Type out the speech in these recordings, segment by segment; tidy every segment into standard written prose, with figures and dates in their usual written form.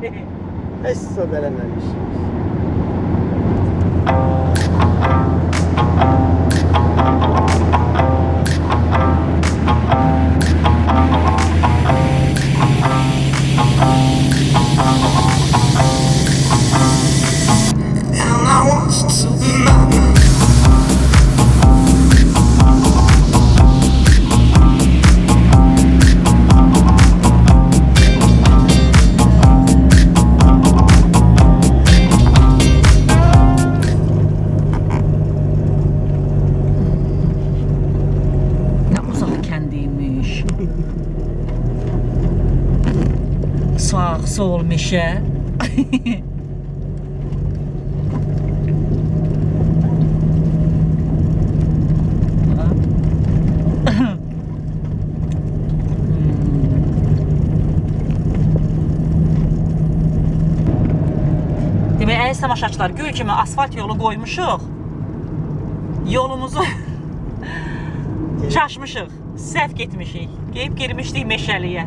Heç sobələməmişik. Sağ, sol, meşə. Demək, əziz tamaşaçılar, gül kimi asfalt yolu qoymuşuq. Yolumuzu çaşmışıq, səhv getmişik. Qeyb girmişdik meşəliyə.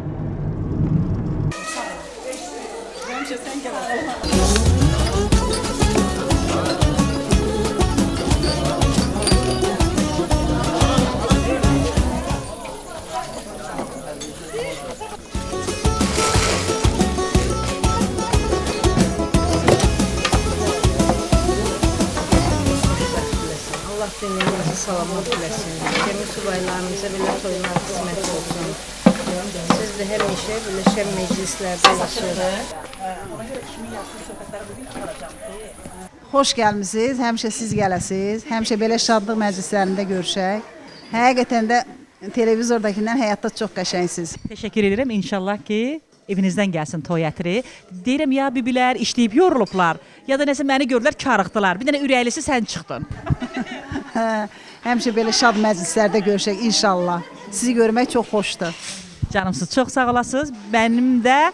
Allah dünyamızı salamat eləsin. Gəmi subaylarımıza belə toylar qismət olsun. Siz də həmişə belə şən meclislərdə yaşayın. Xoş gəlmisiniz, həmişə siz gələsiniz, həmişə belə şadlıq məclislərində görüşək. Həqiqətən də televizordakindən həyatda çox qəşəngsiniz. Təşəkkür edirəm. İnşallah ki, evinizdən gəlsin toy ətri. Deyirəm ya bibilər işləyib yorulublar, ya da nəsə məni gördülər, karıxdılar. Bir dənə ürəklisi sən çıxdın. Həmişə belə şad məclislərdə görüşək inşallah. Sizi görmək çox xoşdur. Canımsız, çox sağ olasınız. Mənim də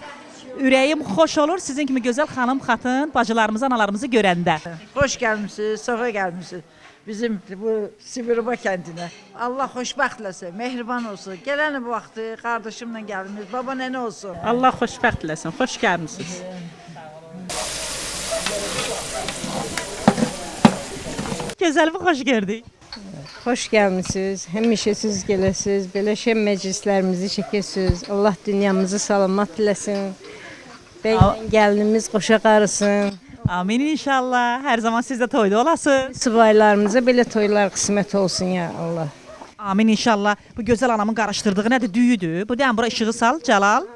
ürəyim xoş olur sizin kimi gözəl xanım, xatın, bacılarımızı, analarımızı görəndə. Xoş gəlmisiniz, sofa gəlmisiniz bizim bu Sibiruba kəndinə. Allah xoşbəxt eləsin, mehriban olsun. Gələn vaxtı qardaşımla gəlimiz, baba nənə olsun. Allah xoşbəxt eləsin, xoş gəlmisiniz. Gözəl və xoş gördük. Xoş gəlmisiniz, həmişə siz gələsiniz, belə şən məclislərimizi çəkəsiniz. Allah dünyamızı salamat eləsin. Bəylə gəlinimiz qoşa qarısın. Amin inşallah. Hər zaman siz də toyda olasınız. Subaylarımıza belə toylar qismət olsun ya Allah. Amin inşallah. Bu gözəl anamın qarışdırdığı nədir? Düyüdür. Bu deyəm, bura işığı sal, Cəlal.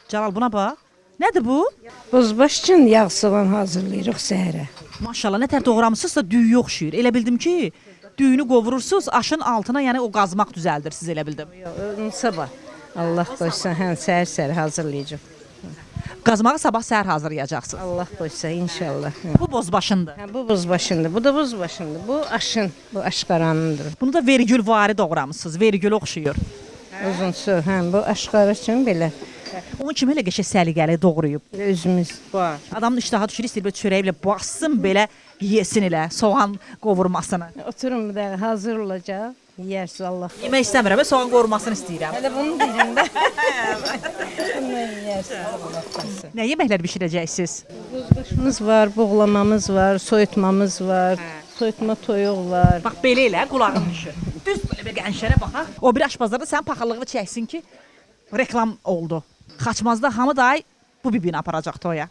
Cəlal, buna bax. Nədir bu? Bozbaş üçün yağ soğan hazırlayırıq səhərə. Maşallah, nə tər doğramısınızsa düyüyə oxşuyur. Elə bildim ki, düyünü qovurursunuz, aşın altına, yəni o qazmaq düzəldirsiniz, elə bildim. Yox, sabah. Allah qoysa, həm səhər-səhər hazırlayacaq. Qazmağı sabah səhər hazırlayacaqsınız. Allah qoysa, inşallah. Bu bozbaşındır. Bu bozbaşındır, bu da bozbaşındır. Bu aşın, bu aşqaranındır. Bunu da vergül vari doğramısınız, vergül oxşuyur. Uzun su, həm bu aşqarı üçün belə. Onu kim elə qəşə səliqəli doğrayıb? Özümüz var. Adamın iştahı düşür, istəyir belə çörəyi belə bassın, belə yesin elə, soğan qovurmasını. Oturun bir dəqiqə, hazır olacaq. Yiyərsiniz Allah. Yemək istəmirəm, soğan qovurmasını istəyirəm. Hələ bunu deyirəm də. Bunu yiyərsiniz Allah qoysa. Nə yeməklər bişirəcəksiniz? Bozbaşımız var, buğlamamız var, soyutmamız var, soyutma toyuq var. Bax, belə elə qulağım düşür. Düz belə bir qənşərə baxaq. O bir aşbazlarda sənin paxıllığını çəksin ki, reklam oldu. Xaçmazda hamı day bu bibini aparacaq toya.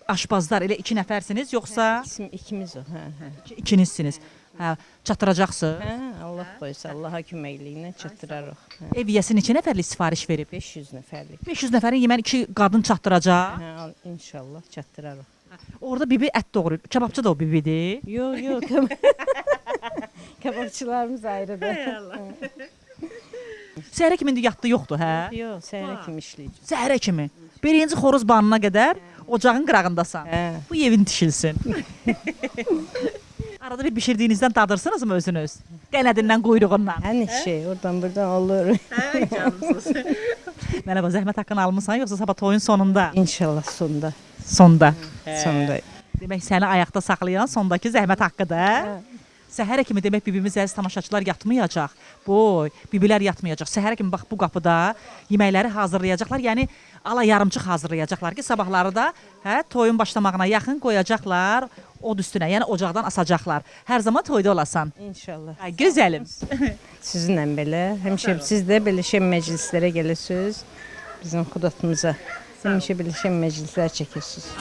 Aşbazlar elə 2 nəfərsiniz, yoxsa İkimiz o, hə. ikinizsiniz? Hə, çatdıracaqsınız. Hə, Allah qoysa, Allaha köməkliyinə çatdırarıq. Hə. Ev yiyəsi neçə nəfərlik sifariş verib? 500 nəfərlik. 500 nəfərin yeməni 2 qadın çatdıracaq. Hə, inşallah çatdırarıq. Orada bibi ət doğrayır. Kebabçı da o bibidir. Yox. Kabakçılarımız ayrıdır. Səhərə kimi indi yatdı yoxdur, hə? Yox, səhərə kimi işləyəcək. Səhərə kimi. Birinci xoruz banına qədər ocağın qırağındasan. Hə. Bu evin dişilsin. Arada bir bişirdiyinizdən dadırsınız mı özünüz? Qənədindən, quyruğundan. Hər şey oradan buradan olur. Hə, canımsınız. Mənə bax, zəhmət haqqını almısan, yoxsa sabah toyun sonunda? İnşallah sonda. Sonda. Sonda. Demək, səni ayaqda saxlayan sondakı zəhmət haqqıdır. Səhərə kimi demək bibimiz əziz tamaşaçılar yatmayacaq. Boy, bibilər yatmayacaq. Səhərə kimi bax bu qapıda yeməkləri hazırlayacaqlar. Yəni ala yarımçıq hazırlayacaqlar ki, sabahları da toyun başlamağına yaxın qoyacaqlar od üstünə. Yəni ocaqdan asacaqlar. Hər zaman toyda olasan. İnşallah. Ay, gözəlim. Sizinlə belə, həmişə siz də belə şən məclislərə gələsiniz. Bizim xudatımıza. Həmişə belə şən məclislər çəkirsiniz.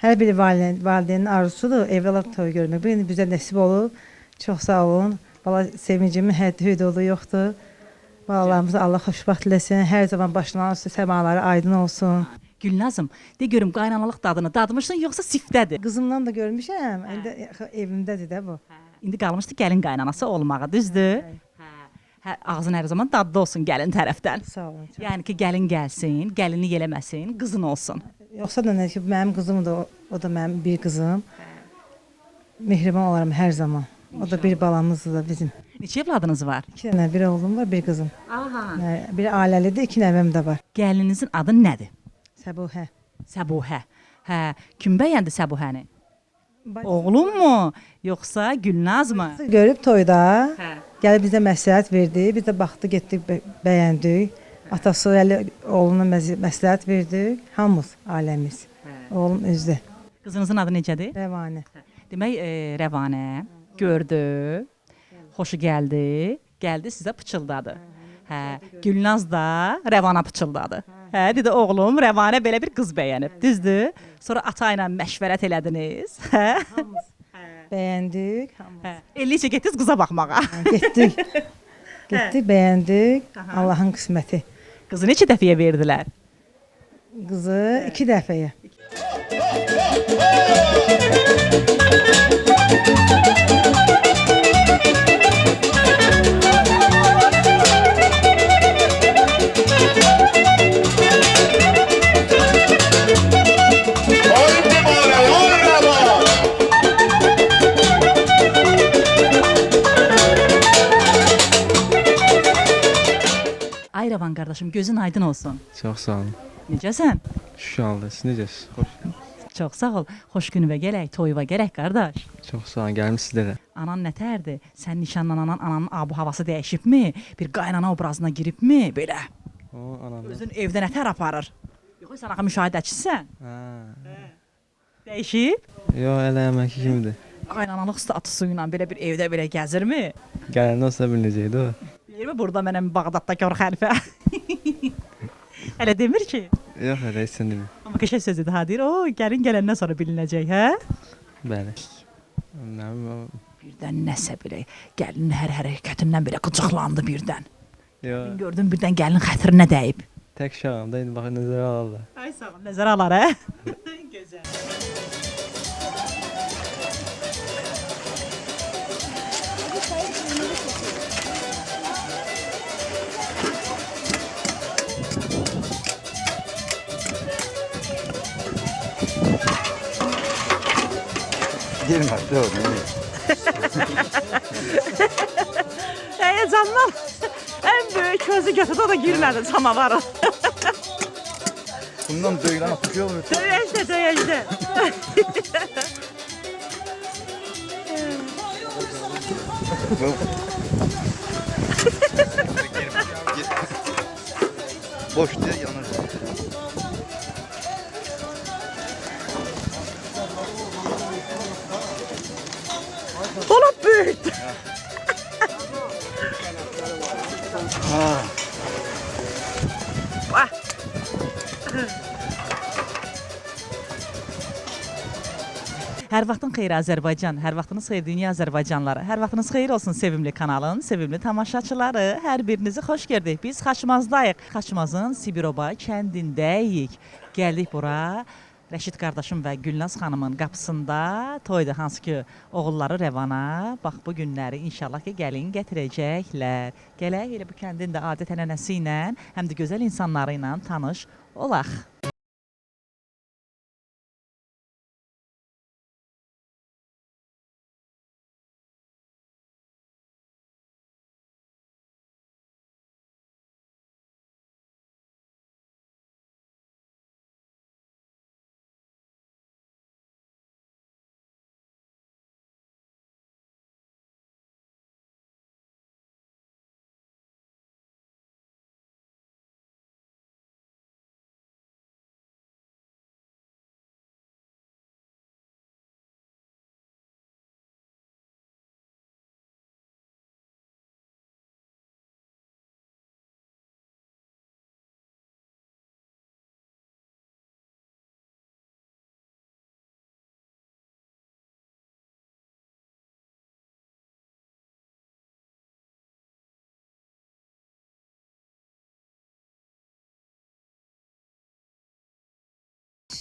Hər bir valideynin arzusudur evlat toyu görmək. Bu gün bizə nəsib olub. Çox sağ olun. Bala sevincimin həddi-hüdudu yoxdur. Balalarımıza Allah xoşbəxt eləsin. Hər zaman başlanarsa səmaları aydın olsun. Gülnazım, de görüm qaynanalıq dadını dadmışsın yoxsa siftədir? Qızımdan da görmüşəm. İndi evimdədir də bu. İndi qalmışdı gəlin qaynanası olmağa, düzdür? Ağzın hər zaman dadlı olsun gəlin tərəfdən. Sağ olun. Yəni ki, gəlin gəlsin, gəlini eləməsin, qızın olsun. Yoxsa da nə ki, mənim qızım da, o da mənim bir qızım. Mehriban olaram hər zaman. O da bir balamızdır da bizim. Neçə evladınız var? 2 dənə, bir oğlum var, bir qızım. Bir ailəlidir, 2 nəvəm də var. Gəlininizin adı nədir? Səbuhə. Səbuhə. Hə, kim bəyəndi Səbuhəni? Oğlum mu, yoxsa Gülnaz mı? Görüb toyda, Hə. gəlib bizə məsləhət verdi. Biz də baxdı, getdik, bəyəndik. Atası oğluna məsləhət verdi. Hamımız, ailəmiz. Oğlum özdə. Qızınızın adı necədir? Rəvanə. Demək, Rəvanə gördü, xoşu gəldi, gəldi sizə pıçıldadı. Hə, Gülnaz da Rəvana pıçıldadı. Hə, dedi oğlum, Rəvanə belə bir qız bəyənib, düzdür? Sonra ata ilə məşvərət elədiniz. Hə? Bəyəndik. Hə. Ellicə getdiniz qıza baxmağa. Getdik. Getdik, bəyəndik. Allahın qisməti. Qızı neçə dəfəyə verdilər? Qızı 2 dəfəyə. Ay Rəvan qardaşım, gözün aydın olsun. Çox sağ olun. Necəsən? Şükür siz necəsiniz? Xoş. Çox sağ ol. Xoş günüvə gələk, toyuva gələk qardaş. Çox sağ olun. Gəlmisiniz də. Anan nətərdir? Sən nişanlanan ananın abu-havası dəyişibmi? Bir qaynana obrazına giribmi? Belə. O anam. Özün evdə nətər aparır? Yox, sən axı müşahidəçisən. Hə. Dəyişib? Yox, elə əməkli kimidir. Qaynanalıq statusu ilə belə bir evdə belə gəzirmi? Gələndə olsa biləcəkdi o. Bilirmi burada mənəm Bağdadda kör xəlifə? Hələ demir ki. Yox, elə heç sən demir. Amma qəşəng sözdür ha deyir. O, gəlin gələndən sonra bilinəcək, hə? Bəli. Nə bilim. Birdən nəsə belə gəlin hər hərəkətindən belə qıcıqlandı birdən. Yox, Gördüm birdən gəlin xətrinə dəyib. tək şağam da indi baxın nəzərə alırlar. Ay sağ ol. Nəzərə alar, hə? Gözəl. Girmez, doğru. Heyecandan en büyük közü götürdü, o da girmedi samavarı. Bundan döyülen atıyor mu? Döyəcdə, döyəcdə. Boş diye yanır. Dolap büyüktü. Vah. Hər vaxtın xeyri Azərbaycan, hər vaxtınız xeyir dünya Azərbaycanları. Hər vaxtınız xeyir olsun sevimli kanalın, sevimli tamaşaçıları. Hər birinizi xoş gördük. Biz Xaçmazdayıq. Xaçmazın Sibiroba kəndindəyik. Gəldik bura. Rəşid qardaşım və Gülnaz xanımın qapısında toyda hansı ki oğulları rəvana. Bax bu günləri inşallah ki gəlin gətirəcəklər. Gələk elə bu kəndin də adət-ənənəsi ilə, həm də gözəl insanları ilə tanış olaq.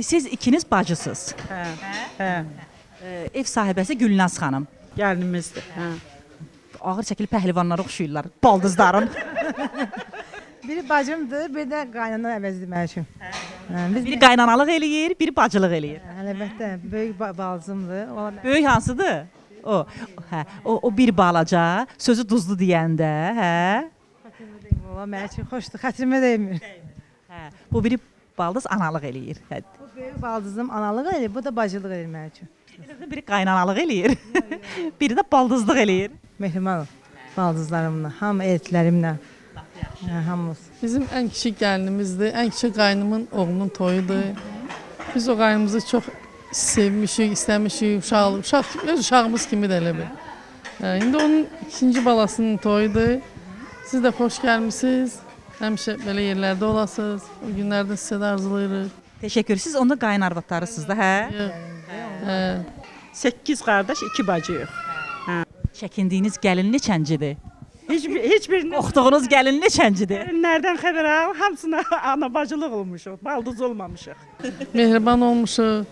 Siz ikiniz bacısınız. Hə, Ev sahibəsi Gülnaz xanım. gəlinimizdir. Hə. Ağır çəkili pəhlivanlara oxşuyurlar. Baldızların. Biri bacımdır, bir də qaynana əvəzdir mənim üçün. Biz Biri qaynanalıq eləyir, biri bacılıq eləyir. əlbəttə böyük baldızımdır. Valla Böyük hansıdır? O, hə, o bir balaca, sözü duzlu deyəndə, hə? valla mənim üçün xoşdur, xətrimə dəymir. Hə, bu biri baldız analıq eləyir. Hə. Bu böyük baldızım analıq eləyir, bu da bacılıq eləyir mənim üçün. Biri qaynanalıq eləyir. Biri də baldızlıq eləyir. Mehribanım baldızlarımla, hamı eltilərimlə. Hamımız. Bizim ən kiçik gəlinimizdir. Ən kiçik qaynımın oğlunun toyudur. Biz o qaynımızı çox sevmişik, istəmişik. Öz uşağımız kimi də elə bil. İndi onun ikinci balasının toyudur. Siz də xoş gəlmisiniz. Həmişə belə yerlərdə olasınız. O günlərdə sizə də arzulayırıq. Təşəkkür. Siz onda qayın arvadlarısınız da, hə? 8 qardaş, 2 bacıyıq. Çəkindiyiniz gəlin neçəncidir? Heç birini Qorxduğunuz gəlin neçəncidir? Nələrdən xəbər al, hamısına ana bacılıq olmuşuq, baldız olmamışıq. Mehriban olmuşuq.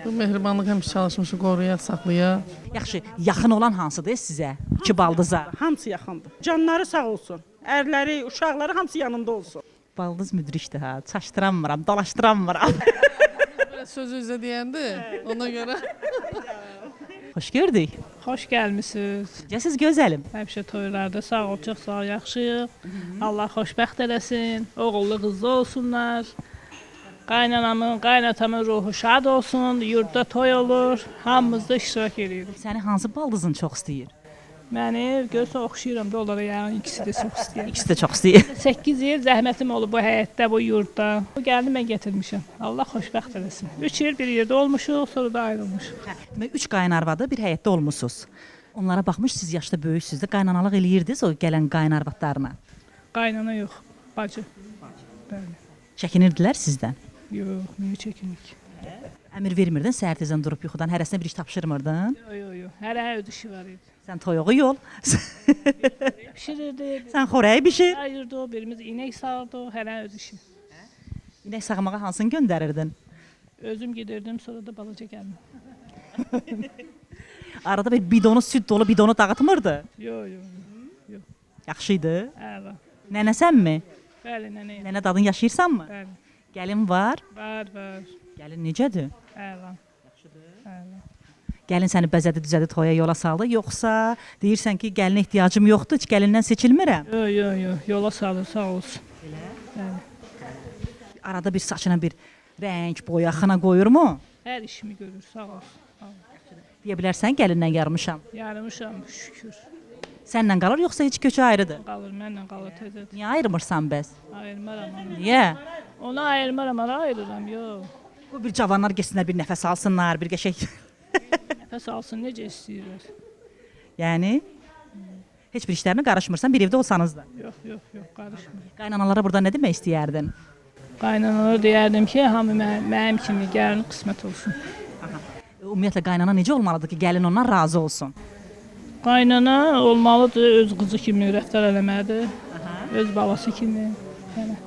Bu mehribanlıq həmişə çalışmışıq, qoruyaq, saxlayaq. Yaxşı, yaxın olan hansıdır sizə? İki baldıza. Hamısı yaxındır. Canları sağ olsun. Ərləri, uşaqları hamısı yanında olsun. Baldız müdrikdir ha. Çaşdıramıram, dalaşdıramıram. Belə sözü üzə deyəndə ona görə. Xoş gördük. Xoş gəlmisiniz. Siz gözəlim. Həmişə toylarda sağ ol, çox sağ ol, yaxşıyıq. Allah xoşbəxt eləsin. Oğullu qızlı olsunlar. Qaynanamın, qaynatamın ruhu şad olsun. Yurtda toy olur. Hamımız da iştirak edirik. Səni hansı baldızın çox istəyir? Məni görsə oxşayıram da onlara, yəni ikisi də çox istəyir. İkisi də çox istəyir. 8 il zəhmətim olub bu həyətdə, bu yurtda. Bu gəldi mən gətirmişəm. Allah xoşbəxt eləsin. 3 il bir yerdə olmuşuq, sonra da ayrılmışıq. Demək 3 qayın arvadı bir həyətdə olmusunuz. Onlara baxmış siz yaşda böyüksüz də qaynanalıq eləyirdiniz o gələn qayın arvadlarına. Qaynana yox, bacı. Bəli. Çəkinirdilər sizdən. Yox, niyə çəkinirik? Əmir vermirdin, səhər tezdən durub yuxudan hərəsinə bir iş tapşırmırdın. Yox. Hərə öz işi var idi. Sən toyuğu yol. Pişirirdi. Sən xorəyi bişir. Ayırdı o, birimiz inək sağırdı o, hərə öz işi. İnək sağmağa hansını göndərirdin? Özüm gedirdim, sonra da balaca gəldim. Arada bir bidonu, süd dolu bidonu dağıtmırdı. Yox. Yaxşıydı. Əla. Nənəsənmi? Bəli, nənəyəm. Nənə dadın yaşayırsanmı? Bəli. Gəlin var. Var. Gəlin necədir? Əla. Yaxşıdır. Əla. Gəlin səni bəzədi, düzədi, toya yola saldı, yoxsa deyirsən ki, gəlinə ehtiyacım yoxdur, heç gəlindən seçilmirəm? Yox. Yola salır, sağ olsun. Arada bir saçına bir rəng, boyaxına qoyurmu? Hər işimi görür, sağ olsun. Deyə bilərsən, gəlindən yarmışam. Yarımışam, şükür. Səndən qalır, yoxsa heç köçü ayrıdır? Qalır, mənlə qalır təzədir. Niyə ayırmırsan bəs? Ayırmaram onu. Niyə? Onu ayırmaram, ara ayırıram, yox. Bu bir cavanlar geçsinlər, bir nəfəs alsınlar, bir qəşək. Nəfəs alsın, necə istəyirlər? Yəni, heç bir işlərinə qarışmırsan, bir evdə olsanız da. Yox, qarışmır. Qaynanalara burada nə demək istəyərdin? Qaynanalara deyərdim ki, hamı mənim kimi gəlin qismət olsun. Ümumiyyətlə qaynana necə olmalıdır ki, gəlin ondan razı olsun? Qaynana olmalıdır, öz qızı kimi rəftar eləməlidir. Öz balası kimi. Yəni.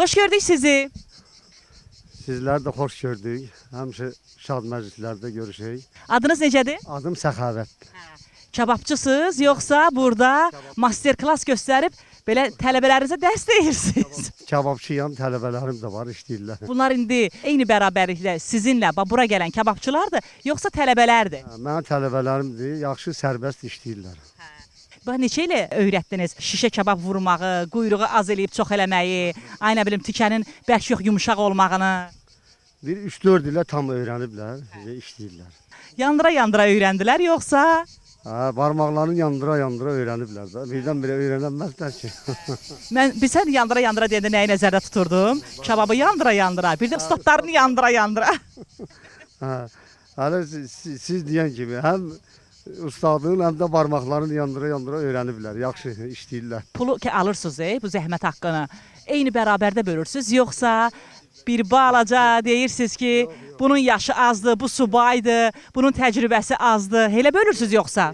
Xoş gördük sizi. Sizləri də xoş gördük. Həmişə şad məclislərdə görüşək. Adınız necədir? Adım Səxavət. Kababçısınız, yoxsa burada master klass göstərib belə tələbələrinizə dərs deyirsiniz? Kababçıyam, tələbələrim də var, işləyirlər. Bunlar indi eyni bərabərlikdə sizinlə bura gələn kababçılardır, yoxsa tələbələrdir? Mənim tələbələrimdir, yaxşı sərbəst işləyirlər. Bax, neçə ilə öyrətdiniz şişə kabab vurmağı, quyruğu az eləyib çox eləməyi, ay nə bilim tikənin bərk yox yumuşaq olmağını? Bir 3-4 ilə tam öyrəniblər və işləyirlər. Yandıra-yandıra öyrəndilər, yoxsa? Barmaqlarını yandıra-yandıra öyrəniblər də. Birdən-birə öyrənəməzlər ki. Biz sən yandıra-yandıra deyəndə nəyi nəzərdə tuturdum? Kababı yandıra-yandıra, bir də ustadlarını yandıra-yandıra. Hələ siz deyən kimi, həm ustadın, həm də barmaqlarını yandıra-yandıra öyrəniblər, yaxşı işləyirlər. Pulu ki alırsınız, bu zəhmət haqqını eyni bərabərdə bölürsünüz, yoxsa bir balaca deyirsiniz ki, bunun yaşı azdır, bu subaydır, bunun təcrübəsi azdır, elə bölürsünüz yoxsa?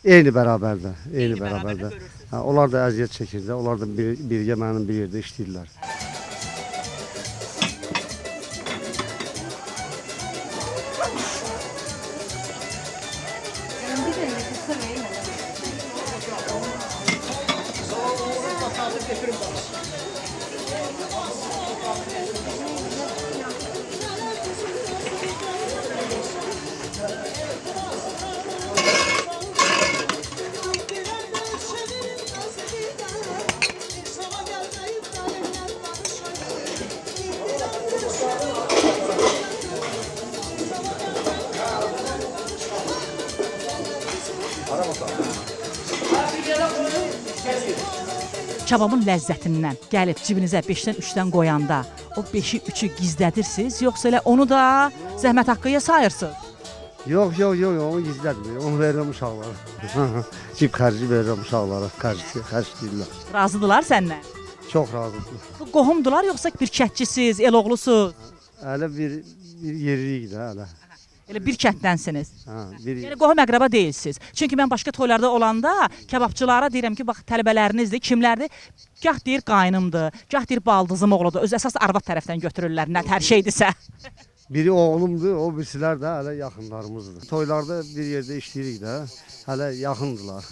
Eyni bərabərdə, eyni bərabərdə. Onlar da əziyyət çəkir də, onlar da birgə mənim bir yerdə işləyirlər. Kababın ləzzətindən gəlib cibinizə 5-dən 3-dən qoyanda o 5-i 3-ü gizlədirsiniz, yoxsa elə onu da zəhmət haqqıya sayırsınız? Yox, onu gizlətmir, onu verirəm uşaqlara. Cib xərci verirəm uşaqlara, xərcləyirlər. Razıdırlar səndən? Çox razıdır. Bu qohumdular, yoxsa bir kətçisiz, el oğlusuz? Hələ bir yerliyik də hələ. Elə bir kətlənsiniz. Yəni qohum əqrəba deyilsiniz. Çünki mən başqa toylarda olanda kababçılara deyirəm ki, bax tələbələrinizdir, kimlərdir? Gah deyir qaynımdır, gah deyir baldızım oğludur. Öz əsas arvad tərəfdən götürürlər, nə hər şeydirsə. Biri oğlumdur, o birisilər də hələ yaxınlarımızdır. Toylarda bir yerdə işləyirik də, hələ yaxındılar.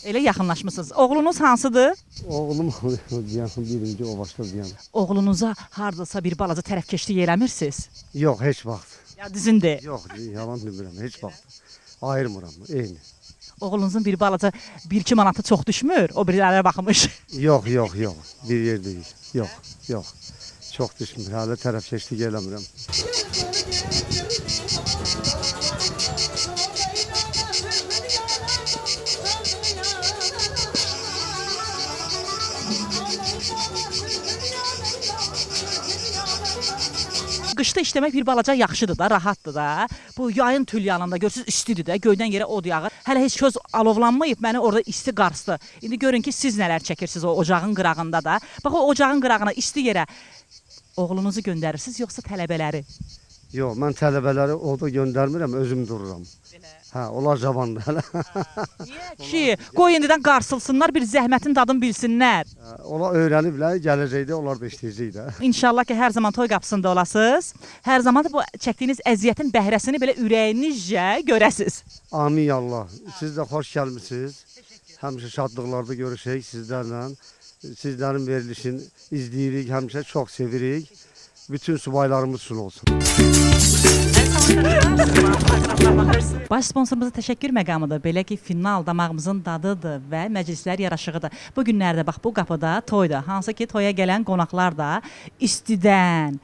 Elə yaxınlaşmısınız. Oğlunuz hansıdır? Oğlum birinci, o başqa deyən. Oğlunuza hardasa bir balaca tərəfkeşlik eləmirsiniz? Yox, heç vaxt. Ya düzündür. Yox, yalan demirəm, heç vaxt. Ayırmıram, eyni. Oğlunuzun bir balaca 1-2 manatı çox düşmür, o birilərə baxmış. Yox, bir yerdəyik. Yox. Çox düşmür, hələ tərəfkeşlik eləmirəm. Qışda işləmək bir balaca yaxşıdır da, rahatdır da. Bu yayın tülyanında görürsünüz istidir də, göydən yerə od yağır. Hələ heç köz alovlanmayıb, məni orada isti qarsdı. İndi görün ki, siz nələr çəkirsiniz o ocağın qırağında da. Bax o ocağın qırağına isti yerə oğlunuzu göndərirsiniz, yoxsa tələbələri? Yox, mən tələbələri oda göndərmirəm, özüm dururam. Onlar cavandır hələ. Ki, qoy indidən qarsılsınlar, bir zəhmətin dadını bilsinlər. Onlar öyrəniblər, gələcəkdə onlar da işləyəcək də. İnşallah ki, hər zaman toy qapısında olasınız. Hər zaman da bu çəkdiyiniz əziyyətin bəhrəsini belə ürəyinizcə görəsiz. Amin Allah. Siz də xoş gəlmişsiniz. Həmişə şadlıqlarda görüşək sizlərlə. Sizlərin verilişini izləyirik, həmişə çox sevirik. Bütün subaylarımız üçün olsun. Baş sponsorumuza təşəkkür məqamıdır. Belə ki, final damağımızın dadıdır və məclislər yaraşığıdır. Bu günlərdə bax bu qapıda toydur. Hansı ki, toya gələn qonaqlar da istidən,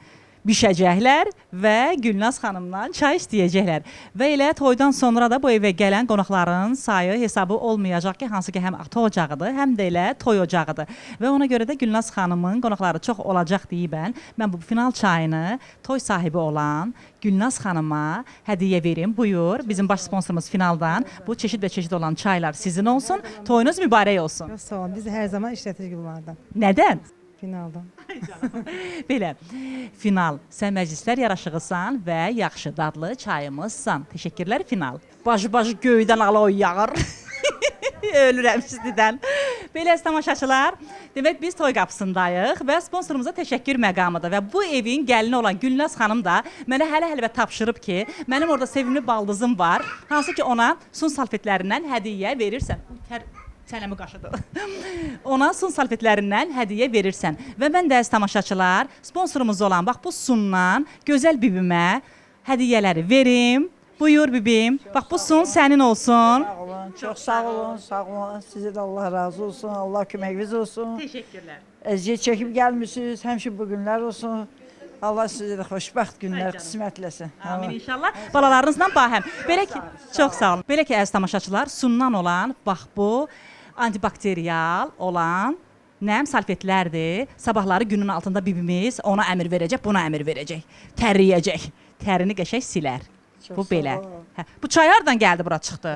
bişəcəklər və Gülnaz xanımdan çay istəyəcəklər. Və elə toydan sonra da bu evə gələn qonaqların sayı hesabı olmayacaq ki, hansı ki həm ata ocağıdır, həm də elə toy ocağıdır. Və ona görə də Gülnaz xanımın qonaqları çox olacaq deyibən, mən bu final çayını toy sahibi olan Gülnaz xanıma hədiyyə verim. Buyur, bizim baş sponsorumuz finaldan bu çeşid və çeşid olan çaylar sizin olsun, toyunuz mübarək olsun. Çox sağ olun, biz hər zaman işlətirik bunlardan. Nədən? Finaldan. Belə, final, sən məclislər yaraşığısan və yaxşı dadlı çayımızsan. Təşəkkürlər final. Bacı göydən aloy yağır. Ölürəm sizdən. Belə tamaşaçılar, demək biz toy qapısındayıq və sponsorumuza təşəkkür məqamıdır və bu evin gəlini olan Gülnaz xanım da mənə hələ tapşırıb ki, mənim orada sevimli baldızım var, hansı ki ona sun salfetlərindən hədiyyə verirsən. Sənəmi qaşıdı. Ona sun salfetlərindən hədiyyə verirsən. Və mən də tamaşaçılar, sponsorumuz olan bax bu sundan gözəl bibimə hədiyyələri verim. Buyur bibim. Bax bu sun sənin olsun. Sağ olun, çox sağ olun, sağ olun. Sizə də Allah razı olsun, Allah köməyiniz olsun. Təşəkkürlər. Əziyyət çəkib gəlmisiniz, həmişə bu günlər olsun. Allah sizə də xoşbəxt günlər qismətləsin. Amin inşallah. Balalarınızla bahəm. Belə ki, çox sağ olun. Belə ki, əziz tamaşaçılar, sundan olan bax bu antibakteriyal olan nəm salfetlərdir. Sabahları günün altında bibimiz ona əmr verəcək, buna əmr verəcək. Tərləyəcək. Tərini qəşəng silər. Bu belə. Hə, bu çay hardan gəldi bura çıxdı?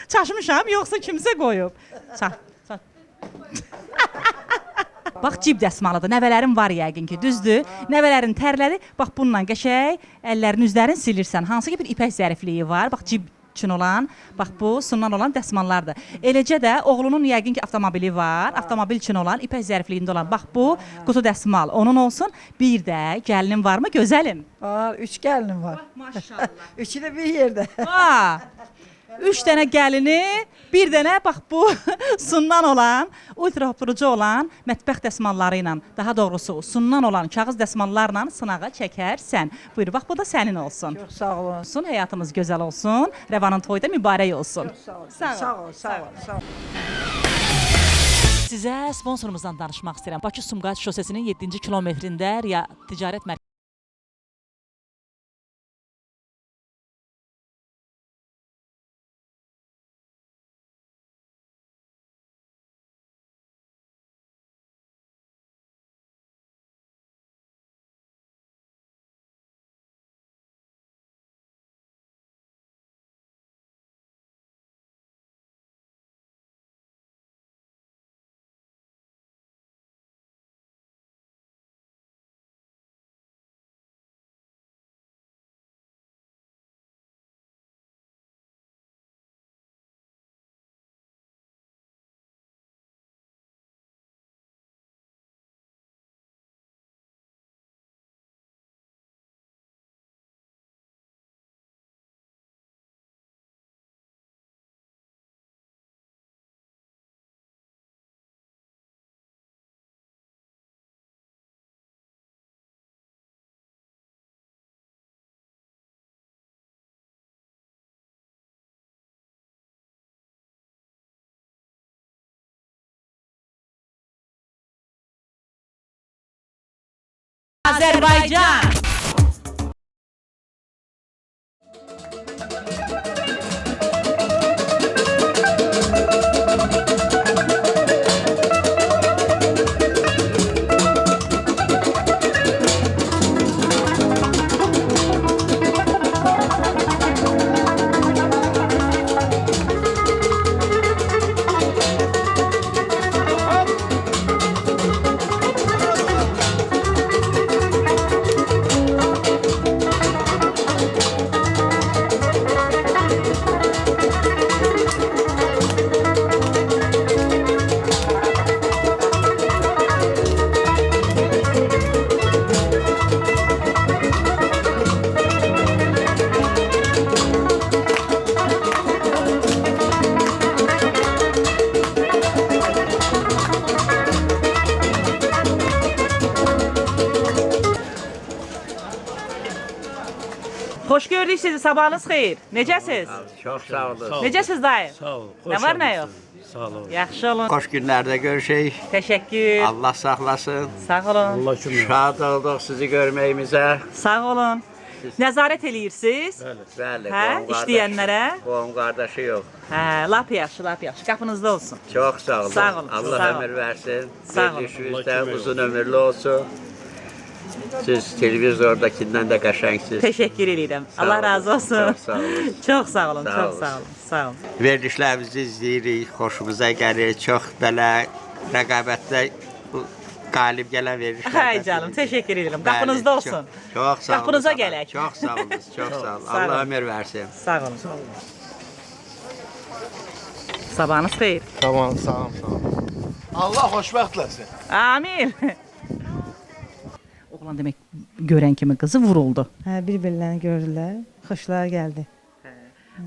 Çaşmışam, yoxsa kimsə qoyub? Bax cib dəsmalıdır. Nəvələrim var yəqin ki, düzdür? Nəvələrin tərləri bax bununla qəşəng əllərin üzlərini silirsən. Hansı ki bir ipək zərifliyi var. Bax cib üçün olan, bax bu sundan olan dəsmallardır. Eləcə də oğlunun yəqin ki avtomobili var, avtomobil üçün olan ipək zərifliyində olan, bax bu qutu dəsmal onun olsun. Bir də gəlinin varmı gözəlim? Var, 3 gəlinim var. Maşallah. 3-ü də bir yerdə. 3 dənə gəlini, bir dənə bax bu sundan olan, ultra hopdurucu olan mətbəx dəsmalları ilə, daha doğrusu sundan olan kağız dəsmallarla sınağa çəkərsən. Buyur, bax bu da sənin olsun. Çox sağ olun. Həyatımız gözəl olsun, Rəvanın toyu da mübarək olsun. Sağ olun, sağ olun. Sizə sponsorumuzdan danışmaq istəyirəm. Bakı-Sumqayıt şosesinin 7-ci kilometrində ticarət mərkəzi. Azərbaycan. gördük sizi. Sabahınız xeyir. Necəsiz? Çox sağ olun. Necəsiz dayı? Sağ ol. Nə var, nə yox? Sağ olun. Yaxşı olun. Xoş günlərdə görüşək. Təşəkkür. Allah saxlasın. Sağ olun. Allah şükür. Şad olduq sizi görməyimizə. Sağ olun. Nəzarət eləyirsiniz? Bəli. Hə, işləyənlərə? Qohum qardaşı yox. Hə, lap yaxşı, lap yaxşı. Qapınızda olsun. Çox sağ olun. Sağ olun. Allah Sağ olun. ömür versin. Sağ olun. Verilişinizdə uzun ömürlü olsun. Siz televizordakindən də qəşəngsiniz. Təşəkkür edirəm. Allah razı olsun. Çox sağ olun. Çox sağ olun, Sağ çox olun. sağ olun. Sağ olun. Verilişlərimizi izləyirik, xoşumuza gəlir. Çox belə rəqabətdə qalib gələn verilişlər. Hay canım, təşəkkür edirəm. Qapınızda olsun. Çox sağ olun. Qapınıza gələk. Çox sağ olun, çox sağ olun. Sağ olun. Allah ömür versin. Sağ olun. Sabahınız xeyir. Tamam, sağ olun. Allah xoşbəxtləsin. Amin. Oğlan demək görən kimi qızı vuruldu. Hə, bir-birlərini gördülər. Xoşlara gəldi.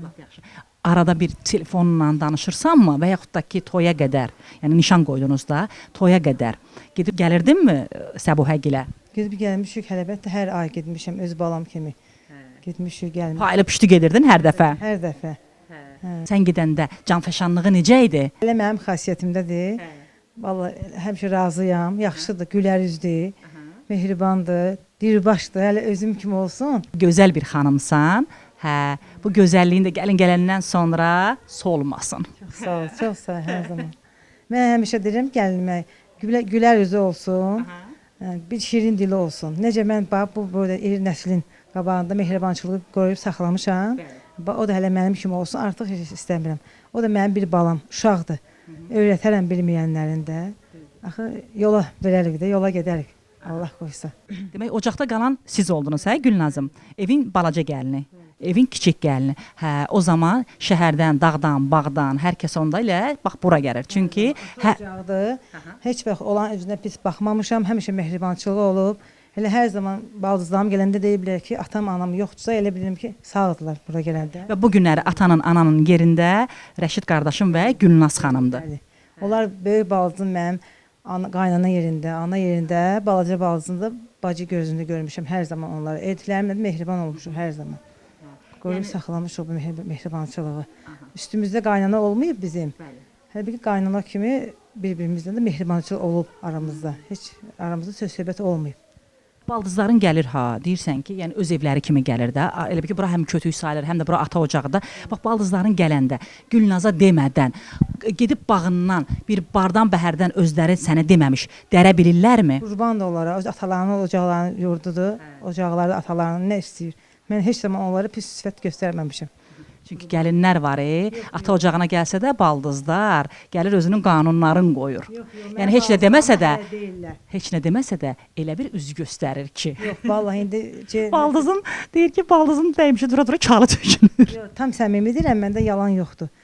Lap yaxşı. Arada bir telefonla danışırsanmı və yaxud da ki toya qədər, yəni nişan qoydunuzda toya qədər gedib gəlirdinmi Səbuhəgilə? Gedib gəlmişik, əlbəttə hər ay getmişəm öz balam kimi. Getmişik, gəlmişik. Paylı püştü gedirdin hər dəfə. Hər dəfə. Sən gedəndə canfəşanlığı necə idi? Elə mənim xasiyyətimdədir. Vallahi həmişə razıyam, yaxşıdır, gülər üzlü, mehribandır, dirbaşdır, hələ özüm kimi olsun. Gözəl bir xanımsan. Hə, bu gözəlliyin də gəlin gələndən sonra solmasın. Çox sağ ol, çox sağ ol hər zaman. Mən həmişə deyirəm gəlinimə gülər üzü olsun, bir şirin dili olsun. Necə mən bax bu burada er nəslin qabağında mehribançılığı qoyub saxlamışam. O da hələ mənim kimi olsun, artıq heç istəmirəm. O da mənim bir balam, uşaqdır. Öyrətərəm bilməyənlərin də. Axı yola verərik də, yola gedərik. Allah qoysa. Demək ocaqda qalan siz oldunuz, hə Gülnazım? Evin balaca gəlini, evin kiçik gəlini. Hə, o zaman şəhərdən, dağdan, bağdan hər kəs onda ilə bax bura gəlir. Çünki ocaqdır. Heç vaxt olan üzünə pis baxmamışam, həmişə mehribançılığı olub. Elə hər zaman baldızlarım gələndə deyiblər ki, atam, anam yoxdursa elə bilirəm ki, sağdılar bura gələndə. Və bu günləri atanın, ananın yerində Rəşid qardaşım və Gülnaz xanımdır. Bəli. Onlar böyük baldızım mənim qaynana yerində, ana yerində, balaca baldızında bacı gözündə görmüşəm hər zaman onları. Eltilərimlə mehriban olmuşuq hər zaman. Qoyub saxlamışıq bu mehribançılığı. Üstümüzdə qaynana olmayıb bizim. Hələ bir qaynana kimi bir-birimizlə də mehribançılıq olub aramızda. Heç aramızda söz-söhbət olmayıb. Baldızların gəlir ha, deyirsən ki, yəni öz evləri kimi gəlir də. Elə bir ki, bura həm kötük sayılır, həm də bura ata ocağıda. Bax, baldızların gələndə Gülnaza demədən, gedib bağından, bir bardan bəhərdən özləri sənə deməmiş, dərə bilirlərmi? Qurban da onlara, öz atalarının ocaqlarının yurdudur. Ocaqlarda atalarının nə istəyir? Mən heç zaman onlara pis sifət göstərməmişəm. Çünki gəlinlər var, ata ocağına gəlsə də baldızlar gəlir özünün qanunlarını qoyur. Yəni heç nə deməsə də, heç nə deməsə də elə bir üz göstərir ki. Yox, vallahi indi baldızın deyir ki, baldızın dəymişi dura-dura kalı tökülür. Yox, tam səmimi deyirəm, məndə yalan yoxdur.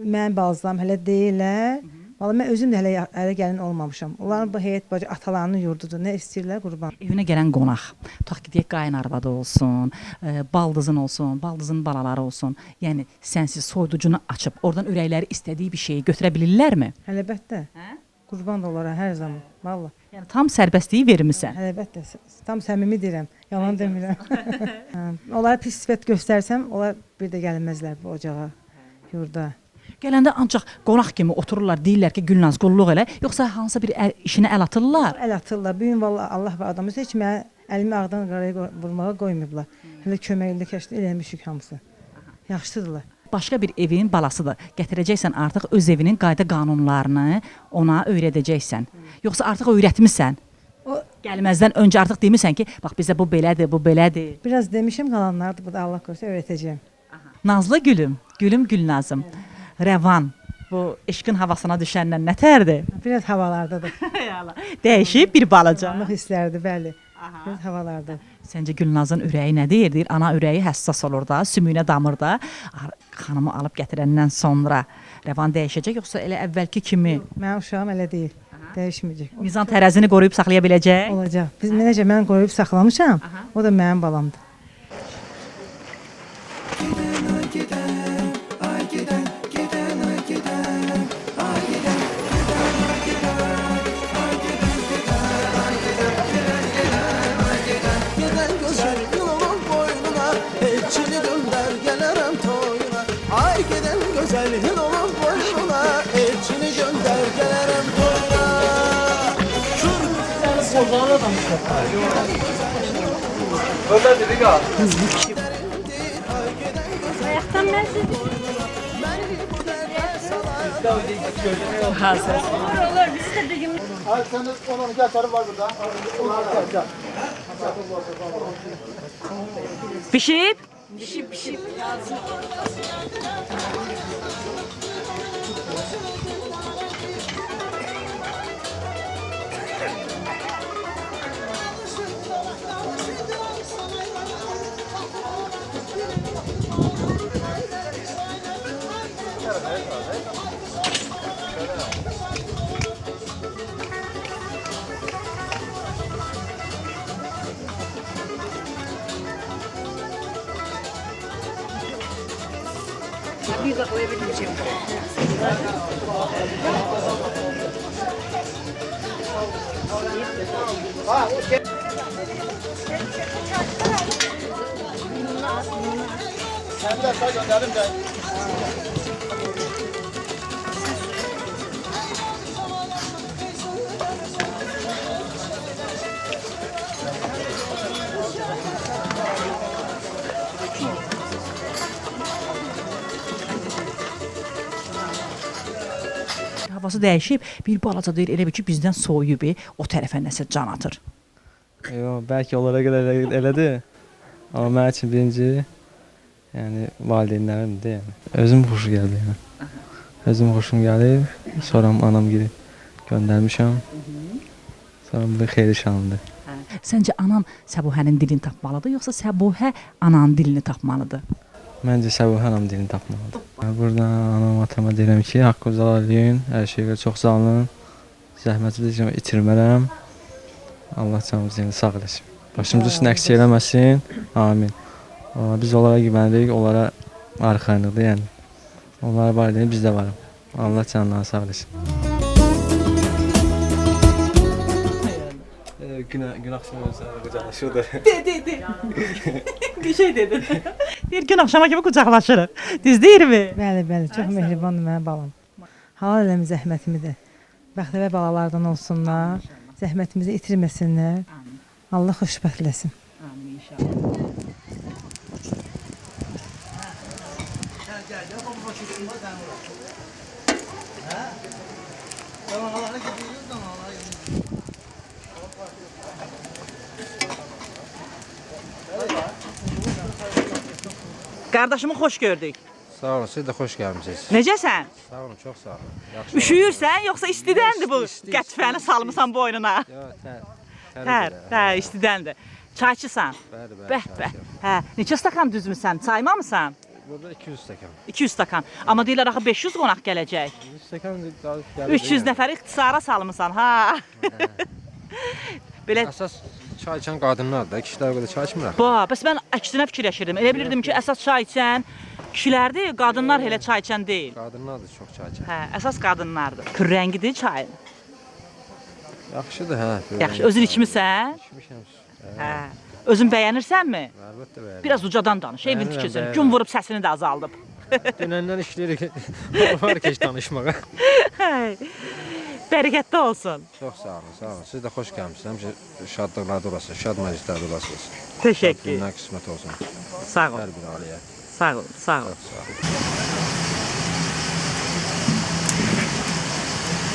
Mənim baldızlarım hələ deyirlər. Vallahi mən özüm də hələ gəlin olmamışam. Onların bu heyət bacı atalarının yurdudur. Nə istəyirlər qurban. Evinə gələn qonaq, tutaq ki, deyək qayın arvadı olsun, baldızın olsun, baldızın balaları olsun. Yəni sənsiz soyuducunu açıb oradan ürəkləri istədiyi bir şeyi götürə bilirlərmi? Əlbəttə. Qurban da onlara hər zaman. Vallahi. Yəni tam sərbəstliyi vermisən. Əlbəttə. Tam səmimi deyirəm. Yalan demirəm. Onlara pis sifət göstərsəm, onlar bir də gəlməzlər bu ocağa, yurda. Gələndə ancaq qonaq kimi otururlar, deyirlər ki, Gülnaz qulluq elə, yoxsa hansısa bir işinə əl atırlar? Əl atırlar. Bu gün vallahi Allah və adamı heç mənə əlimi ağdan qaraya vurmağa qoymayıblar. Hələ köməkli kəşf eləmişik hamısı. Yaxşıdırlar. Başqa bir evin balasıdır. Gətirəcəksən artıq öz evinin qayda qanunlarını ona öyrədəcəksən. Yoxsa artıq öyrətmisən. O gəlməzdən öncə artıq demirsən ki, bax bizə bu belədir, bu belədir. Biraz demişəm, qalanlardır, bu da Allah qoysa öyrətəcəyəm. Nazlı gülüm, gülüm Gülnazım. Rəvan, bu eşqin havasına düşəndən nətərdir? Biraz havalardadır. Dəyişib bir balaca. Anlıq hisslərdir, bəli. Biraz havalardadır. Səncə Gülnazın ürəyi nə deyir? Deyir, ana ürəyi həssas olur da, sümüyünə damır da. Xanımı alıb gətirəndən sonra Rəvan dəyişəcək, yoxsa elə əvvəlki kimi? Mənim uşağım elə deyil, dəyişməyəcək. Mizan tərəzini qoruyub saxlaya biləcək? Olacaq. Necə mən qoruyub saxlamışam, o da mənim balamdır. Öyle dedik ha. Ayaktan ben sizi. Hazır. Olur, biz de bir gün. Hadi sen de onun geçeri var burada. Gel. Pişib? Pişip. Bir de koyabileceğim. Sen de say gönderim de. Havası dəyişib, bir balaca deyir, elə bir ki, bizdən soyuyub, o tərəfə nəsə can atır. Yox, bəlkə onlara görə elədir. Amma mənim üçün birinci, yəni valideynlərimdir, yəni. Özüm xoşum gəldi, yəni. Özüm xoşum gəlib, sonra anam gedib göndərmişəm. Sonra bu xeyli şanlıdır. Səncə anan Səbuhənin dilini tapmalıdır, yoxsa Səbuhə ananın dilini tapmalıdır? Məncə Səbuhə anam dilini tapmalıdır. Buradan anam atama deyirəm ki, haqqı uzalayın, hər şeyə çox sağ olun. Zəhmətinizi itirmərəm. Allah canımızı sağ eləsin. Başımızı üstünə əks eləməsin. Amin. Biz onlara güvənirik, onlara arxayınlıqdır, yəni. Onlar var deyil, biz də varım. Allah canlarını sağ eləsin. Gün axşamı qucaqlaşırdı. De. Bir şey dedin. Deyir, gün axşama kimi qucaqlaşırıq. Düz deyirmi? Bəli, çox mehribandır mənim balam. Halal eləmi zəhmətimi də. Bəxtəvər balalardan olsunlar, zəhmətimizi itirməsinlər. Allah xoşbəxt eləsin. Amin inşallah. Qardaşımı xoş gördük. Sağ olun, siz də xoş gəlmisiniz. Necəsən? Sağ olun, çox sağ olun. Yaxşı. Üşüyürsən, yoxsa istidəndir bu qətifəni salmısan boynuna? Yox, istidəndir. Çayçısan? Bəh. Hə, neçə stakan düzmüsən? Çaymamısan? Burada 200 stakan. 200 stakan. Amma deyirlər axı 500 qonaq gələcək. 100 stakan gəlir. 300 nəfər ixtisara salmısan, ha? Belə əsas çay içən qadınlar da, kişilər o qədər çay içmirlər. Bəs mən əksinə fikirləşirdim. Elə bilirdim ki, əsas çay içən kişilərdir, qadınlar elə çay içən deyil. Qadınlar da çox çay içən. Hə, əsas qadınlardır. Kürrəngidir çayın. Yaxşıdır, hə. Yaxşı, özün içmisən? İçmişəm. Hə. Özün bəyənirsənmi? Əlbəttə bəyənirəm. Biraz ucadan danış, evin tikirsən. Gün vurub səsini də azaldıb. Dünəndən işləyirik. Var ki, heç danışmağa. Bərəkətli olsun. Çox sağ olun, sağ olun. Siz də xoş gəlmisiniz. Həmişə şadlıqlarda olasınız, şad məclislərdə olasınız. Təşəkkür. Günlər qismət olsun. Sağ ol. Hər bir ailəyə. Sağ ol, sağ ol.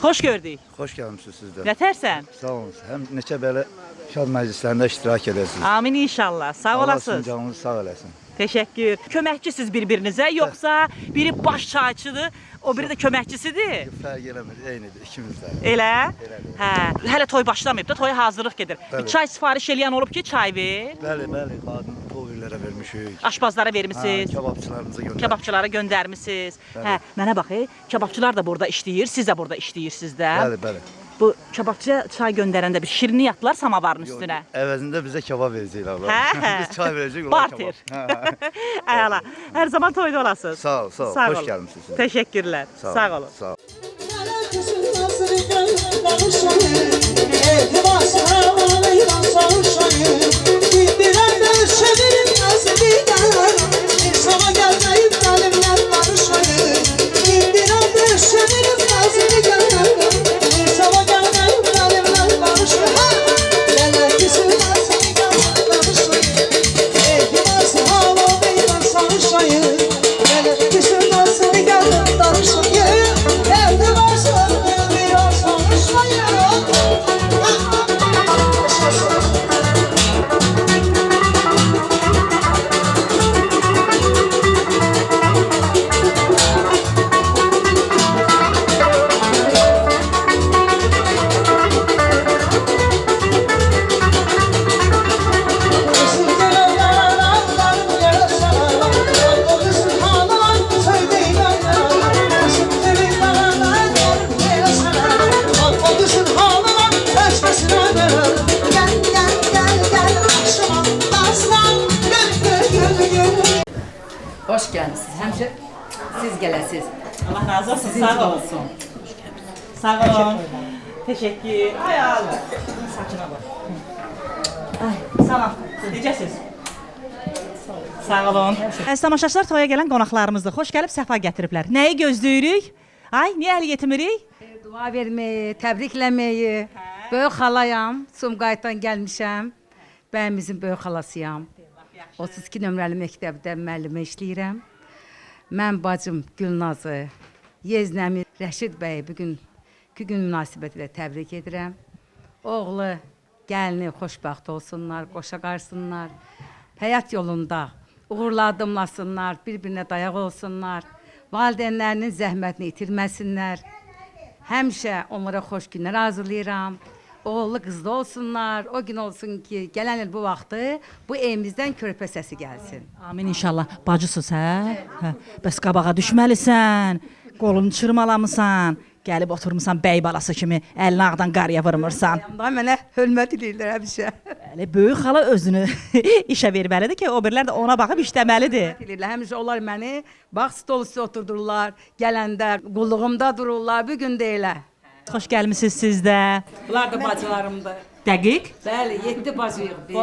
Xoş gördük. Xoş gəlmisiniz siz də. Nətərsən? Sağ olun. Həm neçə belə şad məclislərində iştirak edəsiniz. Amin inşallah. Sağ olasınız. Allah canınızı sağ eləsin. Təşəkkür. Köməkçisiz bir-birinizə, yoxsa biri baş çayçıdır, o biri də köməkçisidir? Fərq eləmir, eynidir ikimiz də. Elə? Hə. Hələ toy başlamayıb da, toya hazırlıq gedir. Bir çay sifariş eləyən olub ki, çay ver. Bəli, qadın toylara vermişik. Aşpazlara vermisiniz. Kebabçılarımıza göndərmişik. Kebabçılara göndərmisiniz. Hə, mənə bax, kebabçılar da burada işləyir, siz də burada işləyirsiniz də. Bəli. Bu kebabçıya çay göndərəndə bir şirini yatdılar samavarın üstünə. Əvəzində bizə kebab verəcəklər. Hə. Biz çay verəcəyik, onlar kebab. Əla. Hər zaman toyda olasınız. Sağ ol. Xoş gəlmisiniz. Təşəkkürlər. Sağ olun. Sağ ol. Gel siz gələsiz. Allah razı olsun. Sağ olsun. Sağ olun. Teşekkür. Ay Allah. Saçına bak. Ay, salam. Necəsiz? Sağ olun. Əziz tamaşaçılar, toya gələn qonaqlarımızdır. Xoş gəlib, səfa gətiriblər. Nəyi gözləyirik? Ay, niyə əl yetimirik? Dua verməyi, təbrikləməyi. Böyük xalayam, Sumqayıtdan gəlmişəm. Bəyimizin böyük xalasıyam. 32 nömrəli məktəbdə müəllimə işləyirəm. Mən bacım Gülnazı, yeznəmi Rəşid bəyi bugün 2 gün münasibətilə təbrik edirəm. Oğlu, gəlini xoşbəxt olsunlar, qoşa qarsınlar. Həyat yolunda uğurla adımlasınlar, bir-birinə dayaq olsunlar. Valideynlərinin zəhmətini itirməsinlər. Həmişə onlara xoş günlər hazırlayıram. Oğullu qızlı olsunlar. O gün olsun ki, gələn il bu vaxtı bu evimizdən körpə səsi gəlsin. Amin inşallah. Bacısız, hə? Hə. Bəs qabağa düşməlisən, qolunu çırmalamısan, gəlib oturmuşsan bəy balası kimi, əlini ağdan qarıya vurmursan. Mənə hörmət edirlər həmişə. Bəli, böyük xala özünü işə verməlidir ki, o birlər də ona baxıb işləməlidir. Həmişə onlar məni bax stol üstə oturdurlar, gələndə qulluğumda dururlar, bu gün də elə. Xoş gəlmisiniz siz də. Bunlar da bacılarımdır. Dəqiq? Bəli, 7 bacıyıq biz.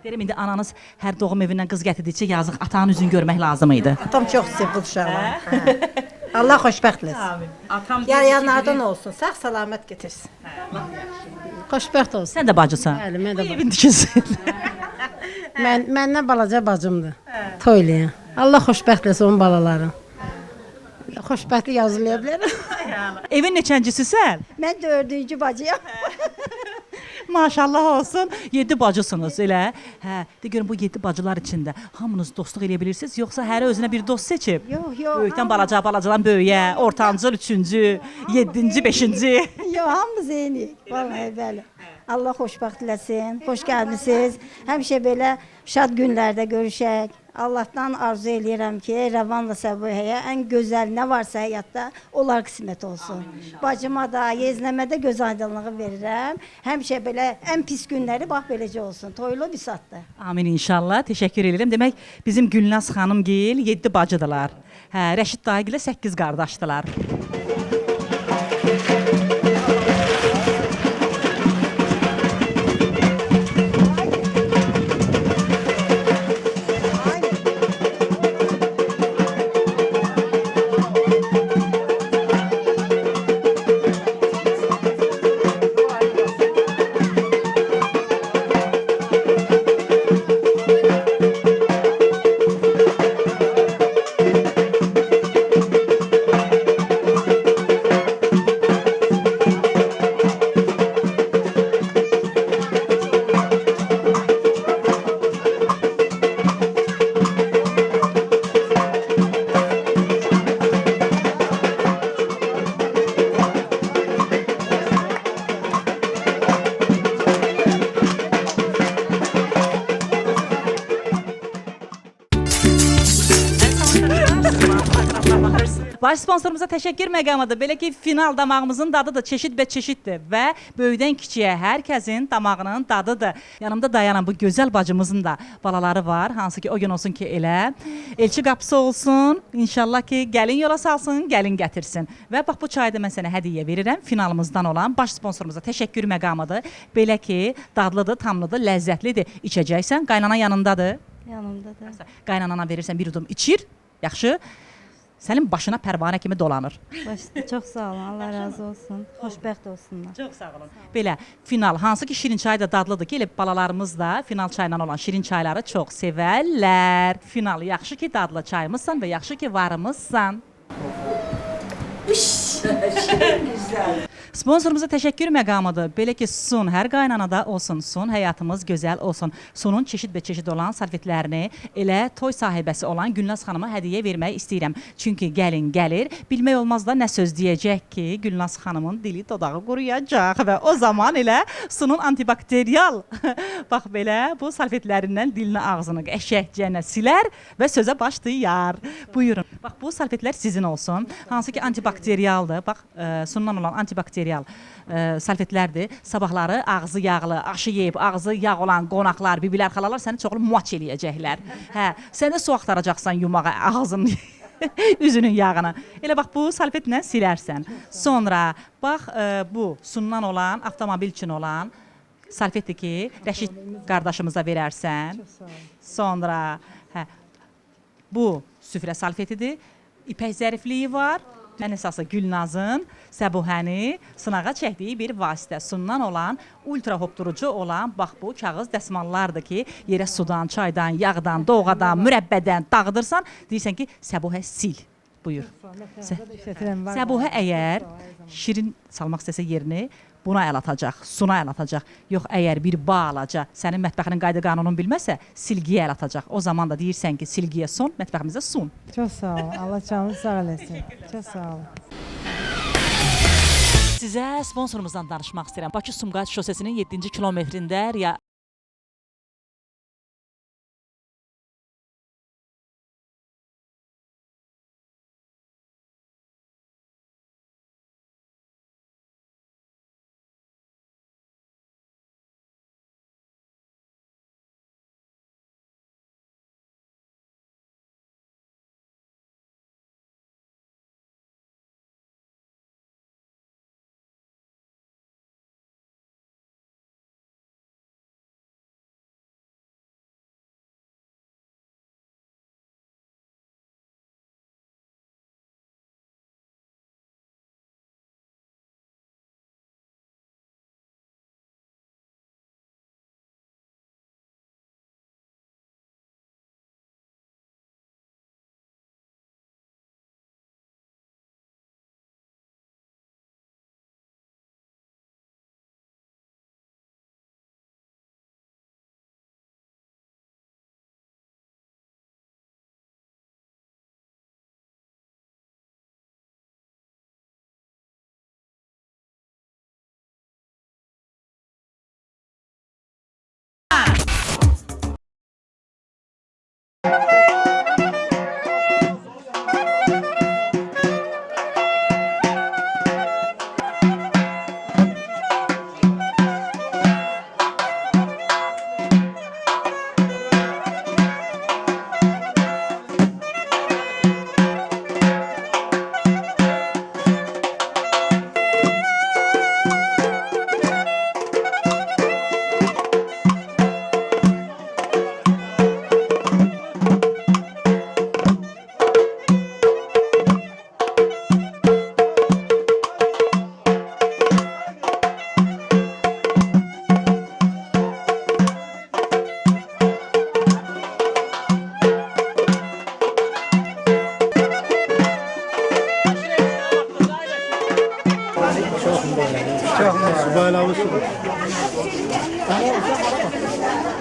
Deyirəm, indi ananız hər doğum evindən qız gətirdikcə yazıq atanın üzünü görmək lazım idi. Atam çox sevdi uşaqları. Allah xoşbəxt eləsin. Yarayanlardan olsun, sağ salamat getirsin. Xoşbəxt olsun. Sən də bacısan. Bəli, mən də bacım. Evin tikilsin. Məndən balaca bacımdır. Toylayan. Allah xoşbəxt eləsin onun balaların. Xoşbəxtlik yazılaya bilər. Evin neçəncisisən? Mən 4-cü bacıyam. Maşallah olsun. 7 bacısınız elə. Hə, de görün bu 7 bacılar içində hamınız dostluq eləyə bilirsiniz, yoxsa hərə özünə bir dost seçib? Yox. Böyükdən balaca, balacadan böyüyə, ortancıl 3-cü, 7-ci, 5-ci. Yox, hamımız eynik. Vallahi bəli. Allah xoşbəxt eləsin. Xoş gəlmisiniz. Həmişə belə şad günlərdə görüşək. Allahdan arzu eləyirəm ki, Rəvanla Səbuhəyə ən gözəl nə varsa həyatda onlar qismət olsun. Bacıma da, yeznəmə də göz aydınlığı verirəm. Həmişə belə ən pis günləri bax beləcə olsun. Toylu bisatdır. Amin inşallah. Təşəkkür edirəm. Demək, bizim Gülnaz xanımgil 7 bacıdılar. Hə, Rəşid dayıgilə 8 qardaşdılar. Baş sponsorumuza təşəkkür məqamıdır. Belə ki, final damağımızın dadıdır, çeşidbə-çeşiddir və böyükdən kiçiyə hər kəsin damağının dadıdır. Yanımda dayanan bu gözəl bacımızın da balaları var, hansı ki o gün olsun ki elə elçi qapısı olsun, inşallah ki gəlin yola salsın, gəlin gətirsin. Və bax bu çayı da mən sənə hədiyyə verirəm, finalımızdan olan baş sponsorumuza təşəkkür məqamıdır. Belə ki, dadlıdır, tamlıdır, ləzzətlidir. İçəcəksən, qaynana yanındadır. Yanımdadır. Qaynanana verirsən bir udum içir, yaxşı. Sənin başına pərvanə kimi dolanır. Başda çox sağ olun, Allah razı olsun. Xoşbəxt olsunlar. Çox sağ olun. Belə final, hansı ki şirin çay da dadlıdır ki, elə balalarımız da final çayla olan şirin çayları çox sevərlər. Final, yaxşı ki dadlı çayımızsan və yaxşı ki varımızsan. Sponsorumuza təşəkkür məqamıdır. Belə ki, Sun hər qaynanada olsun, Sun həyatımız gözəl olsun. Sunun çeşidbə-çeşid olan salfetlərini elə toy sahibəsi olan Gülnaz xanıma hədiyyə vermək istəyirəm. Çünki gəlin gəlir, bilmək olmaz da nə söz deyəcək ki, Gülnaz xanımın dili dodağı quruyacaq və o zaman elə Sunun antibakteriyal bax belə bu salfetlərindən dilini ağzını qəşəkcənə silər və sözə başlayar. Buyurun. Bax bu salfetlər sizin olsun. Hansı ki antibakteriyaldır. Bax Sundan olan antibakteriyal salfetlərdir. Sabahları ağzı yağlı, aşı yeyib, ağzı yağ olan qonaqlar, bibilər, xalalar səni çoxlu muaç eləyəcəklər. Hə, sən də su axtaracaqsan yumağa ağzını. üzünün yağını. Elə bax bu salfetlə silərsən. Sonra bax bu sundan olan, avtomobil üçün olan salfetdir ki, Rəşid qardaşımıza verərsən. Sonra bu süfrə salfetidir. İpək zərifliyi var. Mən əsası Gülnazın Səbuhəni sınağa çəkdiyi bir vasitə. Sundan olan, ultra hopdurucu olan, bax bu kağız dəsmallardır ki, yerə sudan, çaydan, yağdan, doğadan, mürəbbədən dağıdırsan, deyirsən ki, Səbuhə sil. Buyur. Səbuhə əgər şirin salmaq istəsə yerini buna əl atacaq, suna əl atacaq. Yox, əgər bir bağ alacaq, sənin mətbəxinin qayda qanununu bilməsə, silgiyə əl atacaq. O zaman da deyirsən ki, silgiyə sun, mətbəximizə sun. Çox sağ ol. Allah canınızı sağ eləsin. Çox sağ ol. Sizə sponsorumuzdan danışmaq istəyirəm. Bakı-Sumqayıt şosesinin 7-ci kilometrində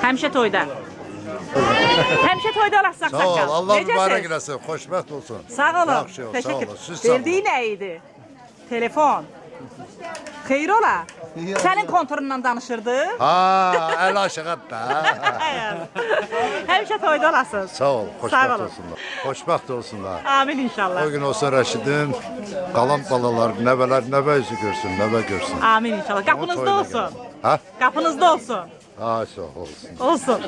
Həmişə toyda. Həmişə toyda olasaq Sağ ol, saqqal. Allah Necəsiz? mübarək eləsin, xoşbəxt olsun. Sağ olun. Yaxşı ol, sağ Təşəkkür. olun. Siz sağ olun. Verdiyi nə idi? Telefon. Xeyir ola. Sənin konturundan danışırdı. Ha, əl aşağı da. Həmişə toyda olasınız. Sağ ol, Sağ xoşbəxt olun. olsunlar. Xoşbəxt olsunlar. Amin inşallah. O gün olsun Rəşidin qalan balalar, nəvələr nəvə üzü görsün, nəvə görsün. Amin inşallah. Qapınızda olsun. Ha? Qapınızda olsun. Ha, sağ olsun. Olsun.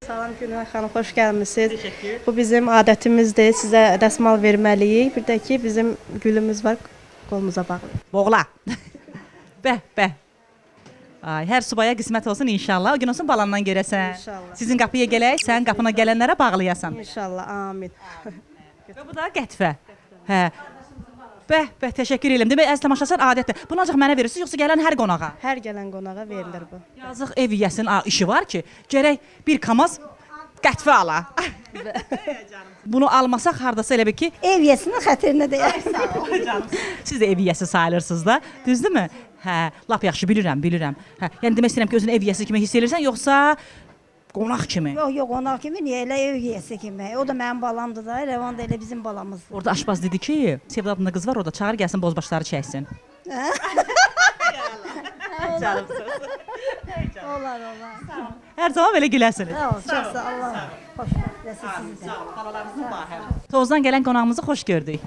Salam Gülnay xanım, xoş gəlmisiniz. Bu bizim adətimizdir. Sizə dəsmal verməliyik. Bir də ki, bizim gülümüz var, qolumuza bağlı. Boğla. Bəh, bəh. Ay, hər subaya qismət olsun inşallah. O gün olsun balandan görəsən. İnşallah. Sizin qapıya gələk, sən qapına gələnlərə bağlayasan. İnşallah, amin. Və bu da qətvə. Hə. Bəh, bəh, təşəkkür edirəm. Demək, əziz tamaşaçılar, adətdir. Bunu ancaq mənə verirsiniz, yoxsa gələn hər qonağa? Hər gələn qonağa verilir bu. Yazıq ev yiyəsinin işi var ki, gərək bir kamaz qətvə ala. Bunu almasaq hardasa elə bir ki, ev yiyəsinin xətrinə deyək. Siz də ev yiyəsi sayılırsınız da, düzdürmü? Hə, lap yaxşı bilirəm, bilirəm. Hə, yəni demək istəyirəm ki, özünü ev yiyəsi kimi hiss edirsən, yoxsa qonaq kimi? Yox, yox, qonaq kimi, niyə elə ev yiyəsi kimi? O da mənim balamdır da, Rəvan da elə bizim balamızdır. Orada aşpaz dedi ki, Sevda adında qız var orada, çağır gəlsin bozbaşları çəksin. Olar, olar. Hər zaman belə güləsiniz. Sağ ol, çox sağ ol. Allah xoşbəxt eləsin sizi də. Tozdan gələn qonağımızı xoş gördük.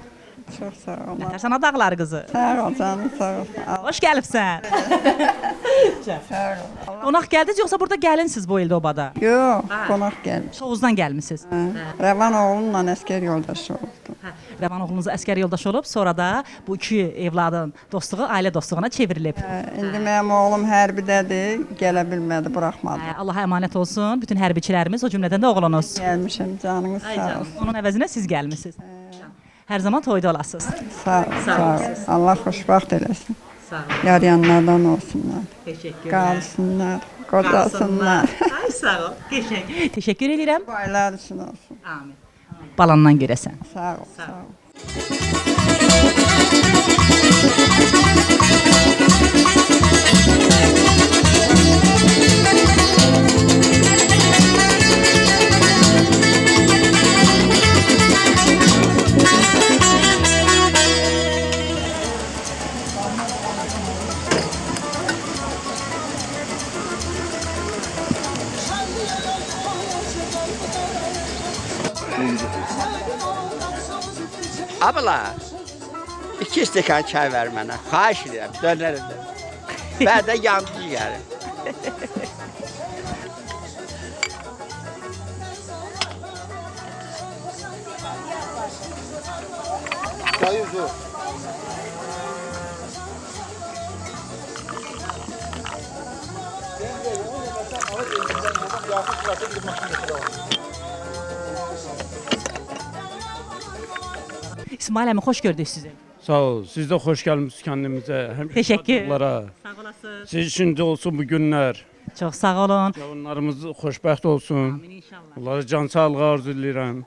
Çox sağ ol. Nətərsən dağlar qızı? Sağ ol canım, sağ ol. Xoş gəlibsən. Sağ ol. Qonaq gəldiniz yoxsa burada gəlinsiz bu ildə obada? Yox, qonaq gəlmiş. Şovuzdan gəlmisiniz. Rəvan oğlumla əskər yoldaşı oldu. Rəvan oğlunuz əskər yoldaş olub, sonra da bu iki evladın dostluğu ailə dostluğuna çevrilib. İndi mənim oğlum hərbidədir, gələ bilmədi, buraxmadı. Allaha əmanət olsun bütün hərbiçilərimiz, o cümlədən də oğlunuz. Gəlmişəm, canınız sağ olsun. Onun əvəzinə siz gəlmisiniz. Hər zaman toyda olasınız. Sağ ol. Allah xoşbaxt eləsin. Yarayanlardan olsunlar. Təşəkkürlər. Qalsınlar, qocasınlar. Ay sağ ol. Təşəkkür edirəm. Baylar üçün olsun. Amin. Balandan görəsən. Sağ ol. Sağ ol. Abla, 2 stəkan çay ver mənə. Xahiş edirəm, dönərəm. Mən də yandı gəlim. Çay üzü. İsmail əmi, xoş gördük sizi. Sağ ol. Siz de hoş gelmişsiniz kendimize. Hem Teşekkür. şadlıklara. Sağ olasınız. Siz için de olsun bu günler. Çok sağ olun. Yavunlarımız xoşbəxt olsun. Amin inşallah. Onlara can sağlığı arzu edirəm.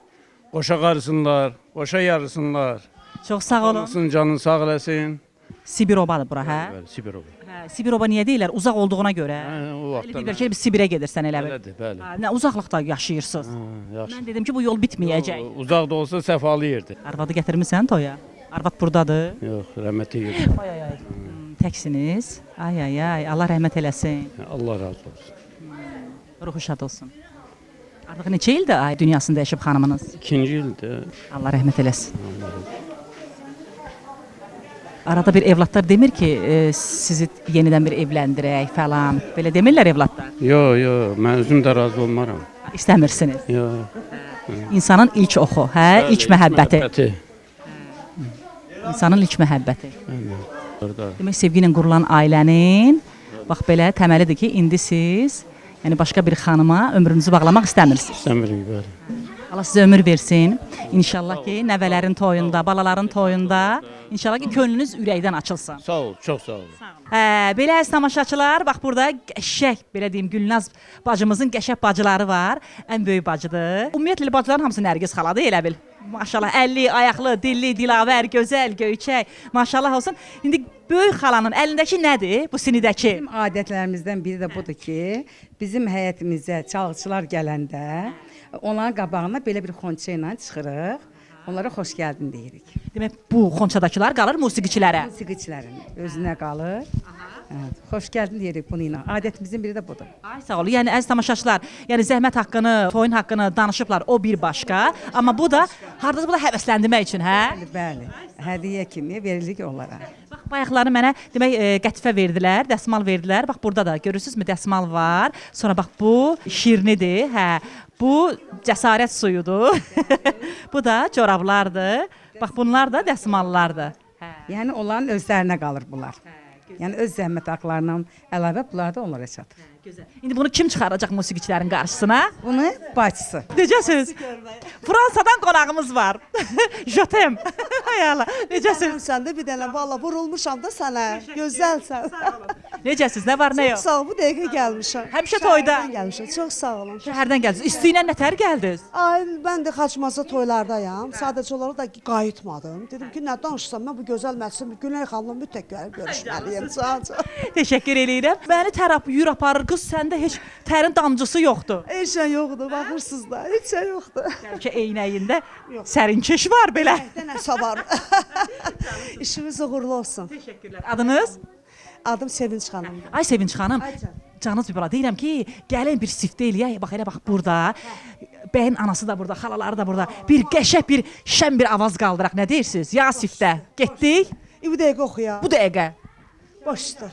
Qoşa qarısınlar, qoşa yarısınlar. Çok sağ olun. Olsun, canın sağ eləsin. Sibir obadır bura, hə? Bəli, Sibir oba. Hə, Sibir oba niyə deyirlər? Uzaq olduğuna görə. Hə, o Elə vaxtdan. deyirlər ki, biz Sibirə gedirsən elə bil. Belədir, bəli. Hə, nə uzaqlıqda yaşayırsınız. Yaxşı. Mən dedim ki, bu yol bitməyəcək. Uzaq da olsa səfalı yerdir. Arvadı gətirmisən toya? Arvad burdadır. Yox, rəhmətli yerdir. Ay ay ay. Təksiniz. Ay ay ay. Allah rəhmət eləsin. Allah razı olsun. Ruhu şad olsun. Artıq neçə ildir ay dünyasında yaşayıb xanımınız? 2-ci ildir. Allah rəhmət eləsin. Arada bir evlatlar demir ki, sizi yenidən bir evləndirək falan. Belə demirlər evlatlar. Yox, yox, mən özüm də razı olmaram. İstəmirsiniz. Yox. İnsanın ilk oxu, hə? İlk məhəbbəti. İnsanın ilk məhəbbəti. Demək, sevgi ilə qurulan ailənin bax belə təməlidir ki, indi siz yəni başqa bir xanıma ömrünüzü bağlamaq istəmirsiniz. İstəmirik, bəli. Allah sizə ömür versin. İnşallah ki, nəvələrin toyunda, balaların toyunda, inşallah ki, könlünüz ürəkdən açılsın. Sağ ol, çox sağ olun. Belə əziz tamaşaçılar, bax burada qəşəng, belə deyim, Gülnaz bacımızın qəşəng bacıları var. Ən böyük bacıdır. Ümumiyyətlə bacıların hamısı Nərgiz xaladır, elə bil. Maşallah, 50 ayaqlı, dilli, dilavər, gözəl, göyçək. Maşallah olsun. İndi böyük xalanın əlindəki nədir bu sinidəki? Bizim adətlərimizdən biri də budur ki, bizim həyətimizə çalğıçılar gələndə onların qabağına belə bir xonça ilə çıxırıq. Onlara xoş gəldin deyirik. Demək, bu xonçadakılar qalır musiqiçilərə. Musiqiçilərin özünə qalır. Evet, xoş gəldin deyirik bunu ilə. Adətimizin biri də budur. Ay sağ olun. Yəni əziz tamaşaçılar, yəni zəhmət haqqını, toyun haqqını danışıblar, o bir başqa. Amma bu da hardasa bu da həvəsləndirmək üçün, hə? Bəli, bəli. Hədiyyə kimi veririk onlara. Bax, bayaqları mənə demək qətifə verdilər, dəsmal verdilər. Bax burada da görürsünüzmü dəsmal var. Sonra bax bu şirnidir, hə. Bu cəsarət suyudur. Bu da corablardır. Bax bunlar da dəsmallardır. Yəni onların özlərinə qalır bunlar. Yəni öz zəhmət haqlarından əlavə bunlar da onlara çatır. Gözəl. İndi bunu kim çıxaracaq musiqiçilərin qarşısına? Bunu bacısı. Necəsiz? Fransadan qonağımız var. Jotem. Hay Allah. Necəsiz? Sən də bir dənə valla vurulmuşam da sənə. Gözəlsən. Necəsiz? Nə var, nə yox? Çox sağ ol, bu dəqiqə gəlmişəm. Həmişə toyda. Şəhərdən gəlmişəm. Çox sağ olun. Şəhərdən gəldiniz. İsti ilə nətər gəldiniz? Ay, mən də Xaçmazda toylardayam. Sadəcə olaraq da qayıtmadım. Dedim ki, nə danışsam, mən bu gözəl məhsul Güney xanımla mütləq gəlib görüşməliyəm. Təşəkkür eləyirəm. Məni tərapiyur aparır. Qız səndə heç tərin damcısı yoxdur. Heç şey yoxdur, baxırsınız da. Heç şey yoxdur. Bəlkə eynəyində sərinkeş var belə. Nəsə var. İşiniz uğurlu olsun. Təşəkkürlər. Adınız? Adım Sevinç xanımdır. Ay Sevinç xanım. Canınız bir bala deyirəm ki, gəlin bir siftə eləyək. Bax elə bax burada bəyin anası da burada, xalaları da burada. Bir qəşəng bir şən bir avaz qaldıraq. Nə deyirsiniz? Yasifdə. Getdik. Bu dəqiqə oxuyaq. Bu dəqiqə. Başdır.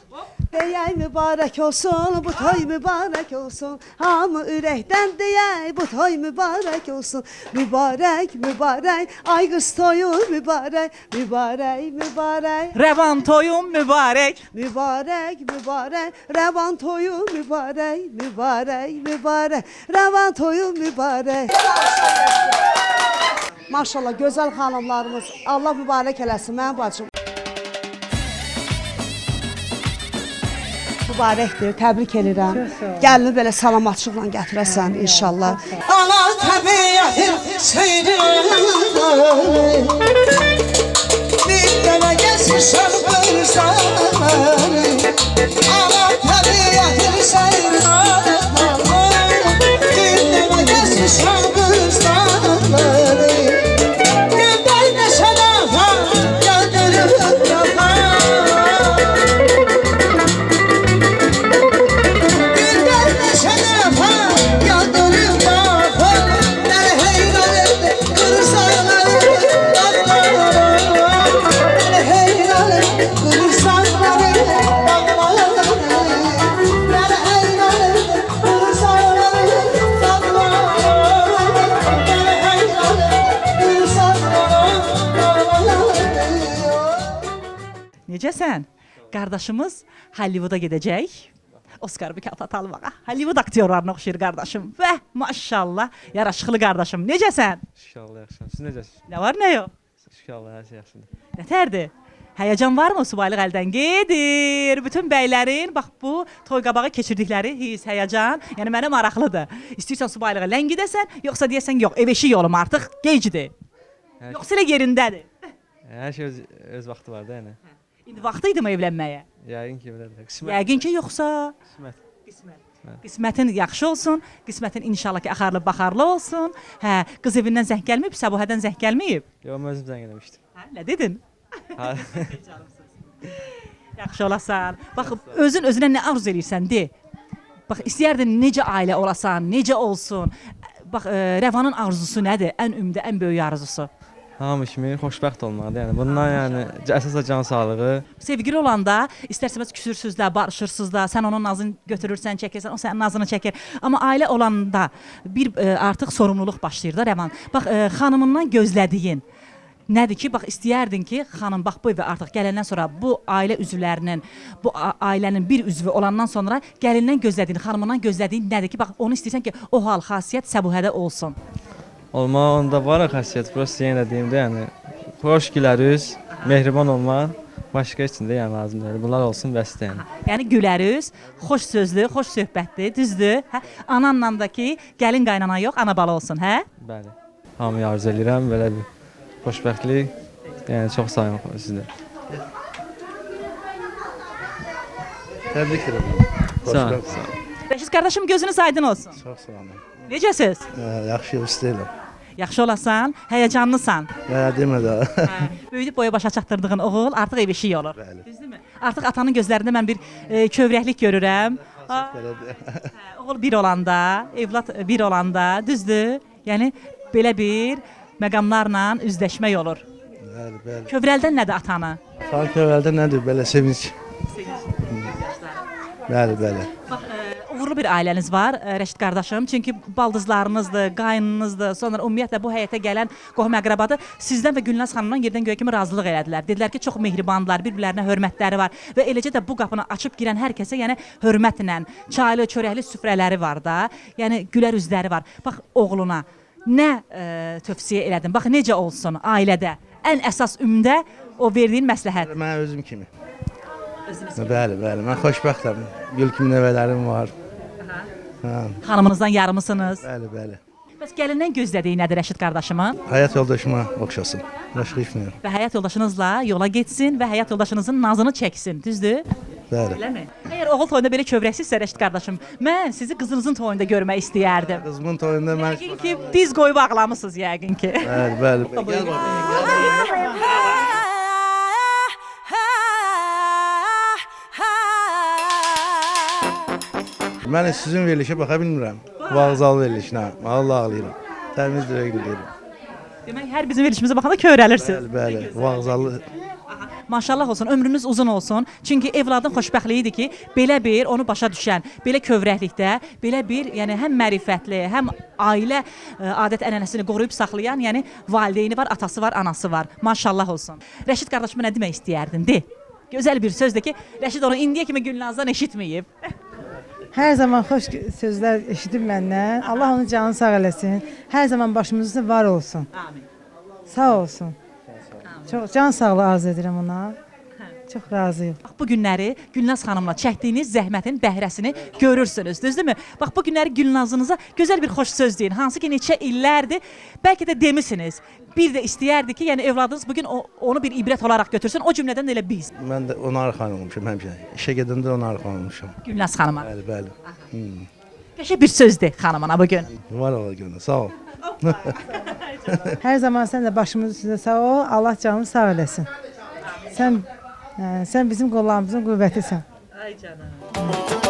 Deyək mübarək olsun, bu toy mübarək olsun. Hamı ürəkdən deyək, bu toy mübarək olsun. Mübarək, mübarək, ay qız toyu mübarək. Mübarək, mübarək. Rəvan toyun mübarək. Mübarək, mübarək, rəvan toyu mübarək. Mübarək, mübarək, rəvan toyu mübarək. Maşallah, gözəl xanımlarımız, Allah mübarək eləsin, mənim bacım. Mübarəkdir, təbrik edirəm. Gəlini belə salamatçılıqla gətirəsən inşallah. Ana təbiətin seyrini bir dənə gəlsin qırsanı. Ana təbiətin seyrini bir dənə gəlsin qırsanı. Güldən nəşədə gəldürür rafa. Necəsən? Qardaşımız Hollivooda gedəcək. Oscar mükafatı almağa. Hollywood aktyorlarına oxşayır qardaşım. Və maşallah, yaraşıqlı qardaşım. Necəsən? İnşallah yaxşıyam. Siz necəsiniz? Nə var, nə yox? İnşallah hər şey yaxşıdır. Nətərdir? Həyəcan varmı? Subaylıq əldən gedir. Bütün bəylərin bax bu toy qabağı keçirdikləri hiss, həyəcan, yəni mənə maraqlıdır. İstəyirsən subaylığa ləngidəsən, yoxsa deyəsən yox, ev eşik yolum artıq gecdir. Yoxsa elə yerindədir. Hər şey öz vaxtı var da yəni. İndi vaxtı idi mi evlənməyə? Yəqin ki, belədir. Qismət. Yəqin ki, yoxsa? Qismət. Qismətin yaxşı olsun, qismətin inşallah ki, axarlı baxarlı olsun. Hə, qız evindən zəng gəlməyib, Səbuhədən zəng gəlməyib? Yox, mən özüm zəng eləmişdim. Hə, nə dedin? Yaxşı olasan. Bax, özün özünə nə arzu edirsən, de. Bax, istəyərdin necə ailə olasan, necə olsun. Bax, Rəvanın arzusu nədir? Ən ümdə, ən böyük arzusu. Hamı kimi xoşbəxt olmalıdır. Yəni bundan yəni əsas can sağlığı. Sevgili olanda istərsəniz küsürsüz də, barışırsınız da, sən onun nazını götürürsən, çəkirsən, o sənin nazını çəkir. Amma ailə olanda bir artıq sorumluluq başlayır da Rəvan. Bax, xanımından gözlədiyin nədir ki, bax istəyərdin ki, xanım bax bu evə artıq gələndən sonra bu ailə üzvlərinin, bu ailənin bir üzvü olandan sonra gəlindən gözlədiyin, xanımından gözlədiyin nədir ki, bax onu istəyirsən ki, o hal, xasiyyət Səbuhədə olsun. Olma, onda var xasiyyət, prosta yenə deyim də, yəni xoş gülərüz, mehriban olmaq, başqa üçün də yəni lazımdır. Bunlar olsun bəsdir yəni. Yəni gülərüz, xoş sözlü, xoş söhbətli, düzdür? Hə? Ananla da ki, gəlin qaynana yox, ana bala olsun, hə? Bəli. Hamıya arzu edirəm belə bir xoşbəxtlik. Yəni çox sağ olun sizə. Təbrik edirəm. Sağ ol. Rəşid qardaşım, gözünüz aydın olsun. Çox sağ olun. Necəsiz? Yaxşıyam, istəyirəm. Yaxşı olasan, həyəcanlısan. Demə də. Böyüdüb boya başa çatdırdığın oğul artıq ev eşiyi olur. Düzdürmü? Artıq atanın gözlərində mən bir kövrəklik görürəm. Oğul bir olanda, evlad bir olanda, düzdür? Yəni belə bir məqamlarla üzləşmək olur. Bəli, bəli. Kövrəldən nədir atanı? Atan kövrəldən nədir? Belə sevinç. Bəli, bəli. Bax, uğurlu bir ailəniz var, Rəşid qardaşım. Çünki baldızlarınızdır, qaynınızdır, sonra ümumiyyətlə bu həyətə gələn qohum-əqrabadır. Sizdən və Gülnaz xanımdan yerdən göyə kimi razılıq elədilər. Dedilər ki, çox mehribandılar, bir-birlərinə hörmətləri var və eləcə də bu qapını açıb girən hər kəsə, yəni hörmətlə, çaylı, çörəkli süfrələri var da, yəni gülər üzləri var. Bax, oğluna nə tövsiyə elədin? Bax, necə olsun ailədə? Ən əsas ümdə o verdiyin məsləhət. Mən özüm kimi. Bəli, bəli. Mən xoşbəxtəm. Gül kimi nəvələrim var. Xanımınızdan yarımısınız. Bəli, bəli. Bəs gəlindən gözlədiyi nədir Rəşid qardaşımın? Həyat yoldaşıma oxşasın. Başqa heç nə yox. Və həyat yoldaşınızla yola getsin və həyat yoldaşınızın nazını çəksin, düzdür? Bəli. Eləmi? Əgər oğul toyunda belə kövrəksizsə Rəşid qardaşım, mən sizi qızınızın toyunda görmək istəyərdim. Qızımın toyunda mən... Yəqin ki, diz qoyub ağlamısınız yəqin ki. Bəli, bəli. Mən sizin verilişə baxa bilmirəm. Vağzal verilişinə. Vallahi ağlayıram. Təmiz ürəkli deyirəm. Demək, hər bizim verilişimizə baxanda kövrəlirsiniz. Bəli, vağzalı. Maşallah olsun, ömrünüz uzun olsun. Çünki evladın xoşbəxtliyidir ki, belə bir onu başa düşən, belə kövrəklikdə, belə bir, yəni həm mərifətli, həm ailə adət-ənənəsini qoruyub saxlayan, yəni valideyni var, atası var, anası var. Maşallah olsun. Rəşid qardaşıma nə demək istəyərdin? De. Gözəl bir sözdür ki, Rəşid onu indiyə kimi Gülnazdan eşitməyib. Hər zaman xoş sözlər eşidib məndən. Allah onun canını sağ eləsin. Hər zaman başımızda var olsun. Amin. Sağ olsun. Çox can sağlığı arzu edirəm ona. Çox razıyım. Bax bu günləri Gülnaz xanımla çəkdiyiniz zəhmətin bəhrəsini görürsünüz, düzdürmü? Bax bu günləri Gülnazınıza gözəl bir xoş söz deyin. Hansı ki neçə illərdir, bəlkə də demisiniz. Bir də istəyərdi ki, yəni evladınız bugün onu bir ibrət olaraq götürsün. O cümlədən də elə biz. Mən də ona arxan olmuşam həmişə. İşə gedəndə ona arxan olmuşam. Gülnaz xanıma. Bəli, bəli. Qəşəng bir söz de xanımana bugün. Var ola Gülnaz, sağ ol. Hər zaman sən də başımız üstündə sağ ol. Allah canını sağ eləsin. Sən bizim qollarımızın qüvvətisən. Ay canım.